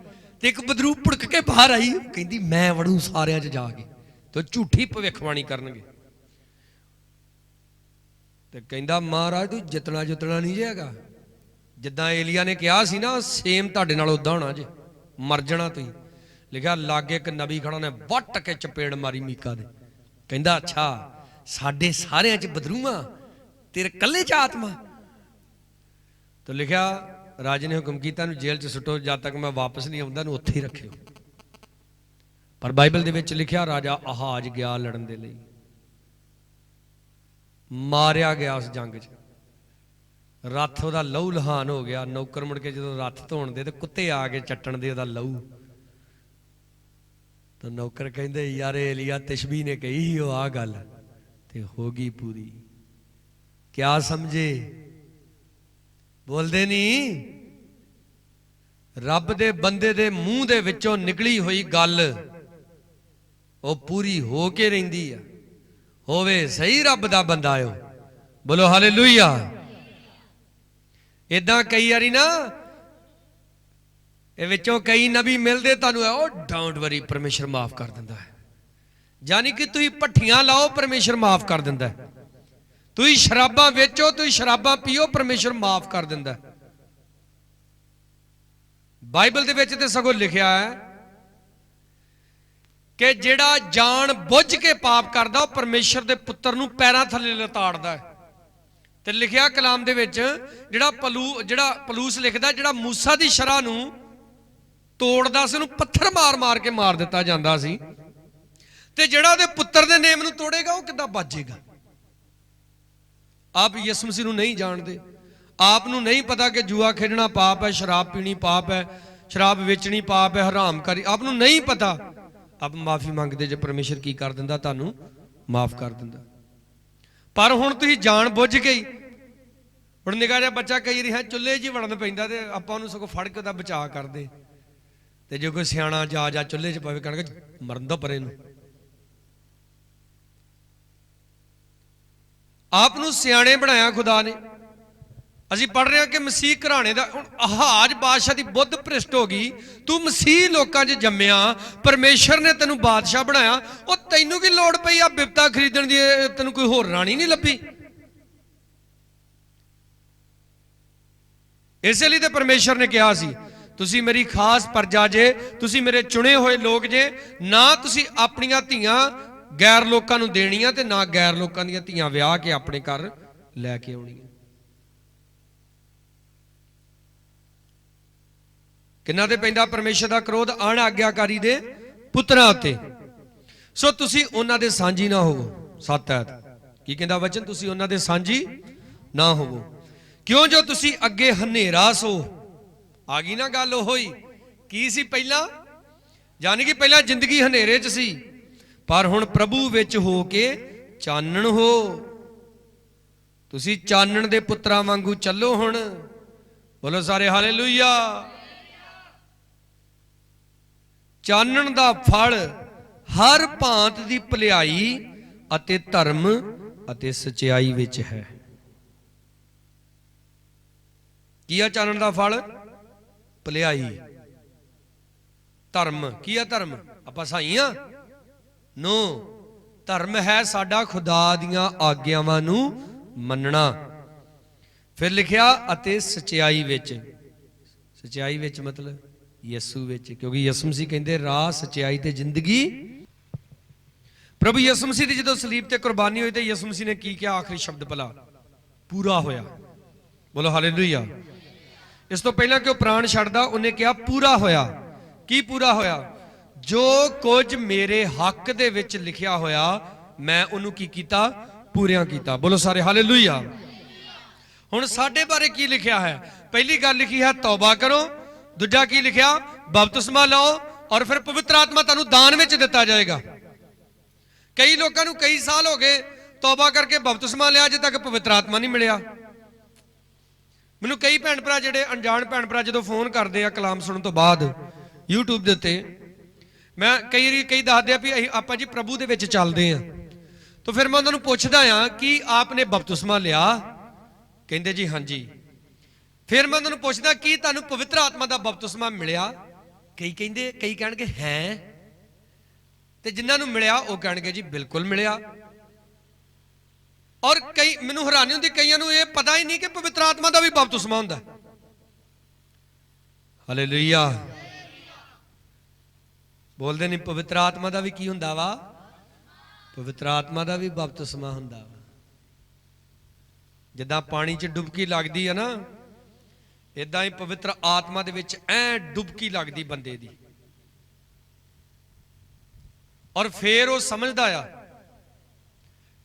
ਤੇ ਇੱਕ ਬਦਰੂ ਭੁੜਕ ਕੇ ਬਾਹਰ ਆਈ, ਕਹਿੰਦੀ ਮੈਂ ਵੜੂ ਸਾਰਿਆਂ 'ਚ ਜਾ ਕੇ ਤੇ ਝੂਠੀ ਭਵਿੱਖਬਾਣੀ ਕਰਨਗੇ। ਤੇ ਕਹਿੰਦਾ ਮਹਾਰਾਜ ਤੂੰ ਜਿੱਤਣਾ ਜੁੱਤਣਾ ਨਹੀਂ ਜੇ ਹੈਗਾ, ਜਿੱਦਾਂ ਏਲੀਆ ਨੇ ਕਿਹਾ ਸੀ ਨਾ, ਸੇਮ ਤੁਹਾਡੇ ਨਾਲ ਉਦਾਂ ਹੋਣਾ ਜੇ, ਮਰ ਜਾਣਾ ਤੁਸੀਂ। ਲਿਖਿਆ ਲਾਗੇ ਇੱਕ ਨਬੀ ਖੜਾ ਨੇ ਵੱਟ ਕੇ ਚਪੇੜ ਮਾਰੀ ਮੀਕਾ ਦੇ। ਕਹਿੰਦਾ ਅੱਛਾ ਸਾਡੇ ਸਾਰਿਆਂ 'ਚ ਬਦਰੂਆਂ, ਤੇਰੇ ਕੱਲੇ 'ਚ ਆਤਮਾ? ਤਾਂ ਲਿਖਿਆ ਰਾਜੇ ਨੇ ਹੁਕਮ ਕੀਤਾ ਇਹਨੂੰ ਜੇਲ੍ਹ 'ਚ ਸੁੱਟੋ, ਜਦ ਤੱਕ ਮੈਂ ਵਾਪਸ ਨਹੀਂ ਆਉਂਦਾ ਇਹਨੂੰ ਉੱਥੇ ਹੀ ਰੱਖਿਓ। ਪਰ ਬਾਈਬਲ ਦੇ ਵਿੱਚ ਲਿਖਿਆ ਰਾਜਾ ਆਹਾਜ ਗਿਆ ਲੜਨ ਦੇ ਲਈ, ਮਾਰਿਆ ਗਿਆ ਉਸ ਜੰਗ 'ਚ। ਰੱਥ ਉਹਦਾ ਲਹੂ ਲਹਾਨ ਹੋ ਗਿਆ। ਨੌਕਰ ਮੁੜ ਕੇ ਜਦੋਂ ਰੱਥ ਧੋਣ ਦੇ ਤੇ ਕੁੱਤੇ ਆ ਕੇ ਚੱਟਣ ਦੇ ਉਹਦਾ ਲਹੂ। ਤਾਂ ਨੌਕਰ ਕਹਿੰਦੇ ਯਾਰ ਏਲੀਆ ਤਿਸ਼ਬੀ ਨੇ ਕਹੀ ਸੀ ਉਹ ਆ ਗੱਲ, ਤੇ ਹੋ ਗਈ ਪੂਰੀ। ਕਿਆ ਸਮਝੇ? ਬੋਲਦੇ ਨਹੀਂ। ਰੱਬ ਦੇ ਬੰਦੇ ਦੇ ਮੂੰਹ ਦੇ ਵਿੱਚੋਂ ਨਿਕਲੀ ਹੋਈ ਗੱਲ ਉਹ ਪੂਰੀ ਹੋ ਕੇ ਰਹਿੰਦੀ ਆ, ਹੋਵੇ ਸਹੀ ਰੱਬ ਦਾ ਬੰਦਾ ਆਇਓ। ਬੋਲੋ ਹਾਲੇਲੂਇਆ। ਇਦਾਂ ਕਈ ਵਾਰੀ ਨਾ ਇਹ ਵਿੱਚੋਂ ਕਈ ਨਬੀ ਮਿਲਦੇ ਤੁਹਾਨੂੰ, ਉਹ ਡੋਂਟ ਵਰੀ ਪਰਮੇਸ਼ਰ ਮਾਫ ਕਰ ਦਿੰਦਾ ਹੈ। ਯਾਨੀ ਕਿ ਤੁਸੀਂ ਭੱਠੀਆਂ ਲਾਓ, ਪਰਮੇਸ਼ਰ ਮਾਫ ਕਰ ਦਿੰਦਾ ਹੈ। ਤੁਸੀਂ ਸ਼ਰਾਬਾਂ ਵੇਚੋ, ਤੁਸੀਂ ਸ਼ਰਾਬਾਂ ਪੀਓ, ਪਰਮੇਸ਼ਰ ਮਾਫ ਕਰ ਦਿੰਦਾ ਹੈ। ਬਾਈਬਲ ਦੇ ਵਿੱਚ ਤੇ ਸਗੋਂ ਲਿਖਿਆ ਹੈ ਕਿ ਜਿਹੜਾ ਜਾਣ ਬੁੱਝ ਕੇ ਪਾਪ ਕਰਦਾ ਉਹ ਪਰਮੇਸ਼ਰ ਦੇ ਪੁੱਤਰ ਨੂੰ ਪੈਰਾਂ ਥੱਲੇ ਲਤਾੜਦਾ ਹੈ। ਤੇ ਲਿਖਿਆ ਕਲਾਮ ਦੇ ਵਿੱਚ ਜਿਹੜਾ ਪਲੂਸ ਲਿਖਦਾ, ਜਿਹੜਾ ਮੂਸਾ ਦੀ ਸ਼ਰ੍ਹਾ ਨੂੰ ਤੋੜਦਾ ਸੀ ਉਹਨੂੰ ਪੱਥਰ ਮਾਰ ਮਾਰ ਕੇ ਮਾਰ ਦਿੱਤਾ ਜਾਂਦਾ ਸੀ, ਤੇ ਜਿਹੜਾ ਉਹਦੇ ਪੁੱਤਰ ਦੇ ਨੇਮ ਨੂੰ ਤੋੜੇਗਾ ਉਹ ਕਿੱਦਾਂ ਬਚੇਗਾ? ਆਪ ਯਿਸੂ ਮਸੀਹ ਨੂੰ ਨਹੀਂ ਜਾਣਦੇ, ਆਪ ਨੂੰ ਨਹੀਂ ਪਤਾ ਕਿ ਜੂਆ ਖੇਡਣਾ ਪਾਪ ਹੈ, ਸ਼ਰਾਬ ਪੀਣੀ ਪਾਪ ਹੈ, ਸ਼ਰਾਬ ਵੇਚਣੀ ਪਾਪ ਹੈ, ਹਰਾਮ ਕਰੀ, ਆਪ ਨੂੰ ਨਹੀਂ ਪਤਾ। ਆਪ ਮਾਫੀ ਮੰਗਦੇ ਜੇ ਪਰਮੇਸ਼ਰ ਕੀ ਕਰ ਦਿੰਦਾ? ਤੁਹਾਨੂੰ ਮਾਫ ਕਰ ਦਿੰਦਾ। ਪਰ ਹੁਣ ਤੁਸੀਂ ਜਾਣ ਬੁੱਝ ਗਈ। ਹੁਣ ਨਿੱਕਾ ਜਿਹਾ ਬੱਚਾ ਕਈ ਰਿਹਾ ਚੁੱਲ੍ਹੇ 'ਚ ਹੀ ਵੜਨ ਪੈਂਦਾ, ਤੇ ਆਪਾਂ ਉਹਨੂੰ ਸਗੋਂ ਫੜ ਕੇ ਉਹਦਾ ਬਚਾਅ ਕਰਦੇ। ਤੇ ਜੇ ਕੋਈ ਸਿਆਣਾ ਜਾ ਚੁੱਲ੍ਹੇ 'ਚ ਪਵੇ ਕਹਿਣਗੇ ਮਰਨ ਦੋ ਪਰੇ ਨੂੰ। ਆਪ ਨੂੰ ਸਿਆਣੇ ਬਣਾਇਆ ਖੁਦਾ ਨੇ। ਅਸੀਂ ਪੜ੍ਹ ਰਹੇ ਹਾਂ ਕਿ ਮਸੀਹ ਘਰਾਣੇ ਦਾ। ਹੁਣ ਆਹਾਜ ਬਾਦਸ਼ਾਹ ਦੀ ਬੁੱਧ ਭ੍ਰਿਸ਼ਟ ਹੋ ਗਈ। ਤੂੰ ਮਸੀਹ ਲੋਕਾਂ 'ਚ ਜੰਮਿਆ, ਪਰਮੇਸ਼ਰ ਨੇ ਤੈਨੂੰ ਬਾਦਸ਼ਾਹ ਬਣਾਇਆ, ਉਹ ਤੈਨੂੰ ਕੀ ਲੋੜ ਪਈ ਆ ਬਿਪਤਾ ਖਰੀਦਣ ਦੀ? ਤੈਨੂੰ ਕੋਈ ਹੋਰ ਰਾਣੀ ਨਹੀਂ ਲੱਭੀ? ਇਸੇ ਲਈ ਤੇ ਪਰਮੇਸ਼ਰ ਨੇ ਕਿਹਾ ਸੀ ਤੁਸੀਂ ਮੇਰੀ ਖਾਸ ਪਰਜਾ ਜੇ, ਤੁਸੀਂ ਮੇਰੇ ਚੁਣੇ ਹੋਏ ਲੋਕ ਜੇ। ਨਾ ਤੁਸੀਂ ਆਪਣੀਆਂ ਧੀਆਂ ਗੈਰ ਲੋਕਾਂ ਨੂੰ ਦੇਣੀਆਂ ਤੇ ਨਾ ਗੈਰ ਲੋਕਾਂ ਦੀਆਂ ਧੀਆਂ ਵਿਆਹ ਕੇ ਆਪਣੇ ਘਰ ਲੈ ਕੇ ਆਉਣੀਆਂ। ਕਿੰਨਾ ਤੇ ਪੈਂਦਾ ਪਰਮੇਸ਼ਰ ਦਾ ਕ੍ਰੋਧ? ਅਣਆਗਿਆਕਾਰੀ ਦੇ ਪੁੱਤਰਾਂ ਉੱਤੇ। ਸੋ ਤੁਸੀਂ ਉਹਨਾਂ ਦੇ ਸਾਂਝੀ ਨਾ ਹੋਵੋ। 7 ਐਤ ਕੀ ਕਹਿੰਦਾ ਵਚਨ? ਤੁਸੀਂ ਉਹਨਾਂ ਦੇ ਸਾਂਝੀ ਨਾ ਹੋਵੋ। ਕਿਉਂ ਜੋ ਤੁਸੀਂ ਅੱਗੇ ਹਨੇਰਾ ਸੋ। ਆ ਗਈ ਨਾ ਗੱਲ ਉਹ ਹੀ ਕੀ ਸੀ ਪਹਿਲਾਂ? ਯਾਨੀ ਕਿ ਪਹਿਲਾਂ ਜ਼ਿੰਦਗੀ ਹਨੇਰੇ 'ਚ ਸੀ, ਪਰ ਹੁਣ ਪ੍ਰਭੂ ਵਿੱਚ ਹੋ ਕੇ ਚਾਨਣ ਹੋ। ਤੁਸੀਂ ਚਾਨਣ ਦੇ ਪੁੱਤਰਾਂ ਵਾਂਗੂ ਚੱਲੋ ਹੁਣ। ਬੋਲੋ ਸਾਰੇ ਹਾਲੇਲੂਇਆ। ਚਾਨਣ ਦਾ ਫਲ ਹਰ ਭਾਂਤ ਦੀ ਭਲਾਈ ਅਤੇ ਧਰਮ ਅਤੇ ਸਚਾਈ ਵਿੱਚ ਹੈ। ਕੀ ਆ ਚਾਨਣ ਦਾ ਫਲ? ਭਲਾਈ। ਧਰਮ ਕੀ ਆ? ਧਰਮ ਆਪਾਂ ਸਾਈ ਆ? ਨੋ, ਧਰਮ ਹੈ ਸਾਡਾ ਖੁਦਾ ਦੀਆਂ ਆਗਿਆਵਾਂ ਨੂੰ ਮੰਨਣਾ। ਫਿਰ ਲਿਖਿਆ ਅਤੇ ਸਚਾਈ ਵਿੱਚ। ਸਚਾਈ ਵਿੱਚ ਮਤਲਬ ਯਿਸੂ ਵਿੱਚ, ਕਿਉਂਕਿ ਯਿਸੂ ਮਸੀਹ ਕਹਿੰਦੇ ਰਾਹ, ਸਚਾਈ ਤੇ ਜ਼ਿੰਦਗੀ। ਪ੍ਰਭੂ ਯਿਸੂ ਮਸੀਹ ਦੀ ਜਦੋਂ ਸਲੀਬ ਤੇ ਕੁਰਬਾਨੀ ਹੋਈ ਤੇ ਯਿਸੂ ਮਸੀਹ ਨੇ ਕੀ ਕਿਹਾ? ਆਖਰੀ ਸ਼ਬਦ ਭਲਾ ਪੂਰਾ ਹੋਇਆ। ਬੋਲੋ ਹਾਲੇਲੂਇਆ। ਇਸ ਤੋਂ ਪਹਿਲਾਂ ਕਿ ਉਹ ਪ੍ਰਾਣ ਛੱਡਦਾ ਉਹਨੇ ਕਿਹਾ ਪੂਰਾ ਹੋਇਆ। ਕੀ ਪੂਰਾ ਹੋਇਆ? ਜੋ ਕੁਝ ਮੇਰੇ ਹੱਕ ਦੇ ਵਿੱਚ ਲਿਖਿਆ ਹੋਇਆ ਮੈਂ ਉਹਨੂੰ ਕੀ ਕੀਤਾ? ਪੂਰਿਆਂ ਕੀਤਾ। ਬੋਲੋ ਸਾਰੇ ਹਾਲੇਲੂਇਆ। ਹੁਣ ਸਾਡੇ ਬਾਰੇ ਕੀ ਲਿਖਿਆ ਹੈ? ਪਹਿਲੀ ਗੱਲ ਲਿਖੀ ਹੈ ਤੌਬਾ ਕਰੋ। ਦੂਜਾ ਕੀ ਲਿਖਿਆ? ਬਪਤਿਸਮਾ ਲਓ ਔਰ ਫਿਰ ਪਵਿੱਤਰ ਆਤਮਾ ਤੁਹਾਨੂੰ ਦਾਨ ਵਿੱਚ ਦਿੱਤਾ ਜਾਏਗਾ। ਕਈ ਲੋਕਾਂ ਨੂੰ ਕਈ ਸਾਲ ਹੋ ਗਏ ਤੌਬਾ ਕਰਕੇ ਬਪਤਿਸਮਾ ਲਿਆ, ਅਜੇ ਤੱਕ ਪਵਿੱਤਰ ਆਤਮਾ ਨਹੀਂ ਮਿਲਿਆ। ਮੈਨੂੰ ਕਈ ਭੈਣ ਭਰਾ, ਜਿਹੜੇ ਅਣਜਾਣ ਭੈਣ ਭਰਾ, ਜਦੋਂ ਫੋਨ ਕਰਦੇ ਆ ਕਲਾਮ ਸੁਣਨ ਤੋਂ ਬਾਅਦ YouTube ਦੇ ਉੱਤੇ, ਮੈਂ ਕਈ ਦੱਸਦੇ ਆ ਵੀ ਆਪਾਂ ਜੀ ਪ੍ਰਭੂ ਦੇ ਵਿੱਚ ਚੱਲਦੇ ਆ। ਤਾਂ ਫਿਰ ਮੈਂ ਉਹਨਾਂ ਨੂੰ ਪੁੱਛਦਾ ਆ ਕਿ ਆਪਨੇ ਬਪਤਿਸਮਾ ਲਿਆ? ਕਹਿੰਦੇ ਜੀ ਹਾਂਜੀ। ਫਿਰ ਮੈਂ ਉਹਨਾਂ ਨੂੰ ਪੁੱਛਦਾ ਕੀ ਤੁਹਾਨੂੰ ਪਵਿੱਤਰ ਆਤਮਾ ਦਾ ਬਪਤਿਸਮਾ ਮਿਲਿਆ? ਕਈ ਕਹਿਣਗੇ ਹੈ, ਤੇ ਜਿਨ੍ਹਾਂ ਨੂੰ ਮਿਲਿਆ ਉਹ ਕਹਿਣਗੇ ਜੀ ਬਿਲਕੁਲ ਮਿਲਿਆ। ਔਰ ਕਈ, ਮੈਨੂੰ ਹੈਰਾਨੀ ਹੁੰਦੀ, ਕਈਆਂ ਨੂੰ ਇਹ ਪਤਾ ਹੀ ਨਹੀਂ ਕਿ ਪਵਿੱਤਰ ਆਤਮਾ ਦਾ ਵੀ ਬਪਤਿਸਮਾ ਹੁੰਦਾ। ਹਾਲੇਲੂਇਆ। ਬੋਲਦੇ ਨਹੀਂ, ਪਵਿੱਤਰ ਆਤਮਾ ਦਾ ਵੀ ਕੀ ਹੁੰਦਾ ਵਾ? ਪਵਿੱਤਰ ਆਤਮਾ ਦਾ ਵੀ ਬਪਤਿਸਮਾ ਹੁੰਦਾ ਵਾ। ਜਿੱਦਾਂ ਪਾਣੀ 'ਚ ਡੁਬਕੀ ਲੱਗਦੀ ਆ ਨਾ, ਇਦਾਂ ਹੀ ਪਵਿੱਤਰ ਆਤਮਾ ਦੇ ਵਿੱਚ ਐ ਡੁਬਕੀ ਲੱਗਦੀ ਬੰਦੇ ਦੀ। ਔਰ ਫੇਰ ਉਹ ਸਮਝਦਾ ਆ,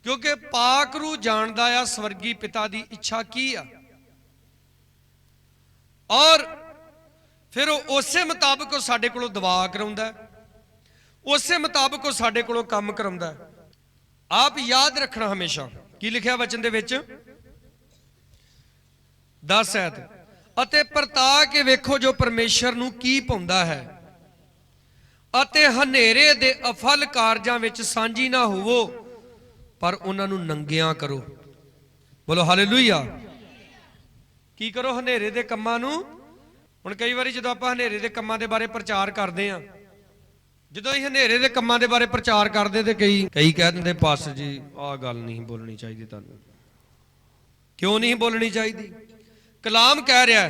ਕਿਉਂਕਿ ਪਾਕ ਰੂਹ ਜਾਣਦਾ ਆ ਸਵਰਗੀ ਪਿਤਾ ਦੀ ਇੱਛਾ ਕੀ ਆ, ਔਰ ਫਿਰ ਉਹ ਉਸੇ ਮੁਤਾਬਕ ਉਹ ਸਾਡੇ ਕੋਲੋਂ ਦੁਆ ਕਰਾਉਂਦਾ, ਉਸੇ ਮੁਤਾਬਕ ਉਹ ਸਾਡੇ ਕੋਲੋਂ ਕੰਮ ਕਰਾਉਂਦਾ। ਆਪ ਯਾਦ ਰੱਖਣਾ ਹਮੇਸ਼ਾ ਕੀ ਲਿਖਿਆ ਵਚਨ ਦੇ ਵਿੱਚ? 10 ਐਤ ਅਤੇ ਪਰਤਾ ਕੇ ਵੇਖੋ ਜੋ ਪਰਮੇਸ਼ਰ ਨੂੰ ਕੀ ਪਾਉਂਦਾ ਹੈ, ਅਤੇ ਹਨੇਰੇ ਦੇ ਅਫਲ ਕਾਰਜਾਂ ਵਿੱਚ ਸਾਂਝੀ ਨਾ ਹੋਵੋ, ਪਰ ਉਹਨਾਂ ਨੂੰ ਨੰਗਿਆਂ ਕਰੋ। ਬੋਲੋ ਹਾਲੇਲੂਇਆ। ਕੀ ਕਰੋ? ਹਨੇਰੇ ਦੇ ਕੰਮਾਂ ਨੂੰ। ਹੁਣ ਕਈ ਵਾਰੀ ਜਦੋਂ ਆਪਾਂ ਹਨੇਰੇ ਦੇ ਕੰਮਾਂ ਦੇ ਬਾਰੇ ਪ੍ਰਚਾਰ ਕਰਦੇ ਆ, ਜਦੋਂ ਅਸੀਂ ਹਨੇਰੇ ਦੇ ਕੰਮਾਂ ਦੇ ਬਾਰੇ ਪ੍ਰਚਾਰ ਕਰਦੇ ਤੇ ਕਈ ਕਹਿ ਦਿੰਦੇ ਪਾਸਟਰ ਜੀ ਆਹ ਗੱਲ ਨਹੀਂ ਬੋਲਣੀ ਚਾਹੀਦੀ ਤੁਹਾਨੂੰ। ਕਿਉਂ ਨਹੀਂ ਬੋਲਣੀ ਚਾਹੀਦੀ? ਕਲਾਮ ਕਹਿ ਰਿਹਾ।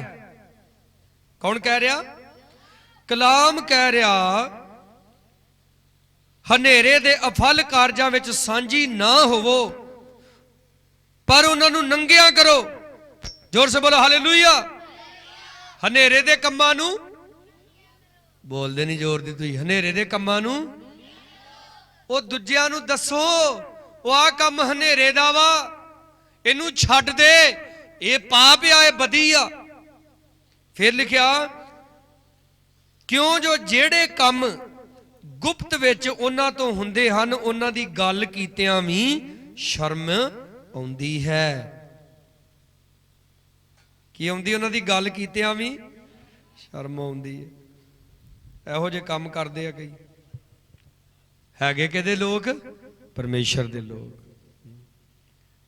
ਕੌਣ ਕਹਿ ਰਿਹਾ? ਕਲਾਮ ਕਹਿ ਰਿਹਾ ਹਨੇਰੇ ਦੇ ਅਫਲ ਕਾਰਜਾਂ ਵਿੱਚ ਸਾਂਝੀ ਨਾ ਹੋਵੋ, ਪਰ ਉਹਨਾਂ ਨੂੰ ਨੰਗਿਆਂ ਕਰੋ। ਜ਼ੋਰ ਸੇ ਬੋਲੋ ਹਾਲੇਲੂਇਆ। ਹਨੇਰੇ ਦੇ ਕੰਮਾਂ ਨੂੰ, ਬੋਲਦੇ ਨਹੀਂ ਜ਼ੋਰ ਦੀ ਤੁਸੀਂ, ਹਨੇਰੇ ਦੇ ਕੰਮਾਂ ਨੂੰ ਉਹ ਦੂਜਿਆਂ ਨੂੰ ਦੱਸੋ, ਉਹ ਆਹ ਕੰਮ ਹਨੇਰੇ ਦਾ ਵਾ, ਇਹਨੂੰ ਛੱਡ ਦੇ, ਇਹ ਪਾਪ ਆ, ਇਹ ਬਦੀ ਆ। ਫਿਰ ਲਿਖਿਆ ਕਿਉਂ ਜੋ ਜਿਹੜੇ ਕੰਮ ਗੁਪਤ ਵਿੱਚ ਉਹਨਾਂ ਤੋਂ ਹੁੰਦੇ ਹਨ, ਉਹਨਾਂ ਦੀ ਗੱਲ ਕੀਤਿਆਂ ਵੀ ਸ਼ਰਮ ਆਉਂਦੀ ਹੈ। ਕੀ ਆਉਂਦੀ? ਉਹਨਾਂ ਦੀ ਗੱਲ ਕੀਤਿਆਂ ਵੀ ਸ਼ਰਮ ਆਉਂਦੀ ਹੈ। ਇਹੋ ਜਿਹੇ ਕੰਮ ਕਰਦੇ ਆ ਕਈ। ਹੈਗੇ ਕਿਹਦੇ ਲੋਕ? ਪਰਮੇਸ਼ਰ ਦੇ ਲੋਕ।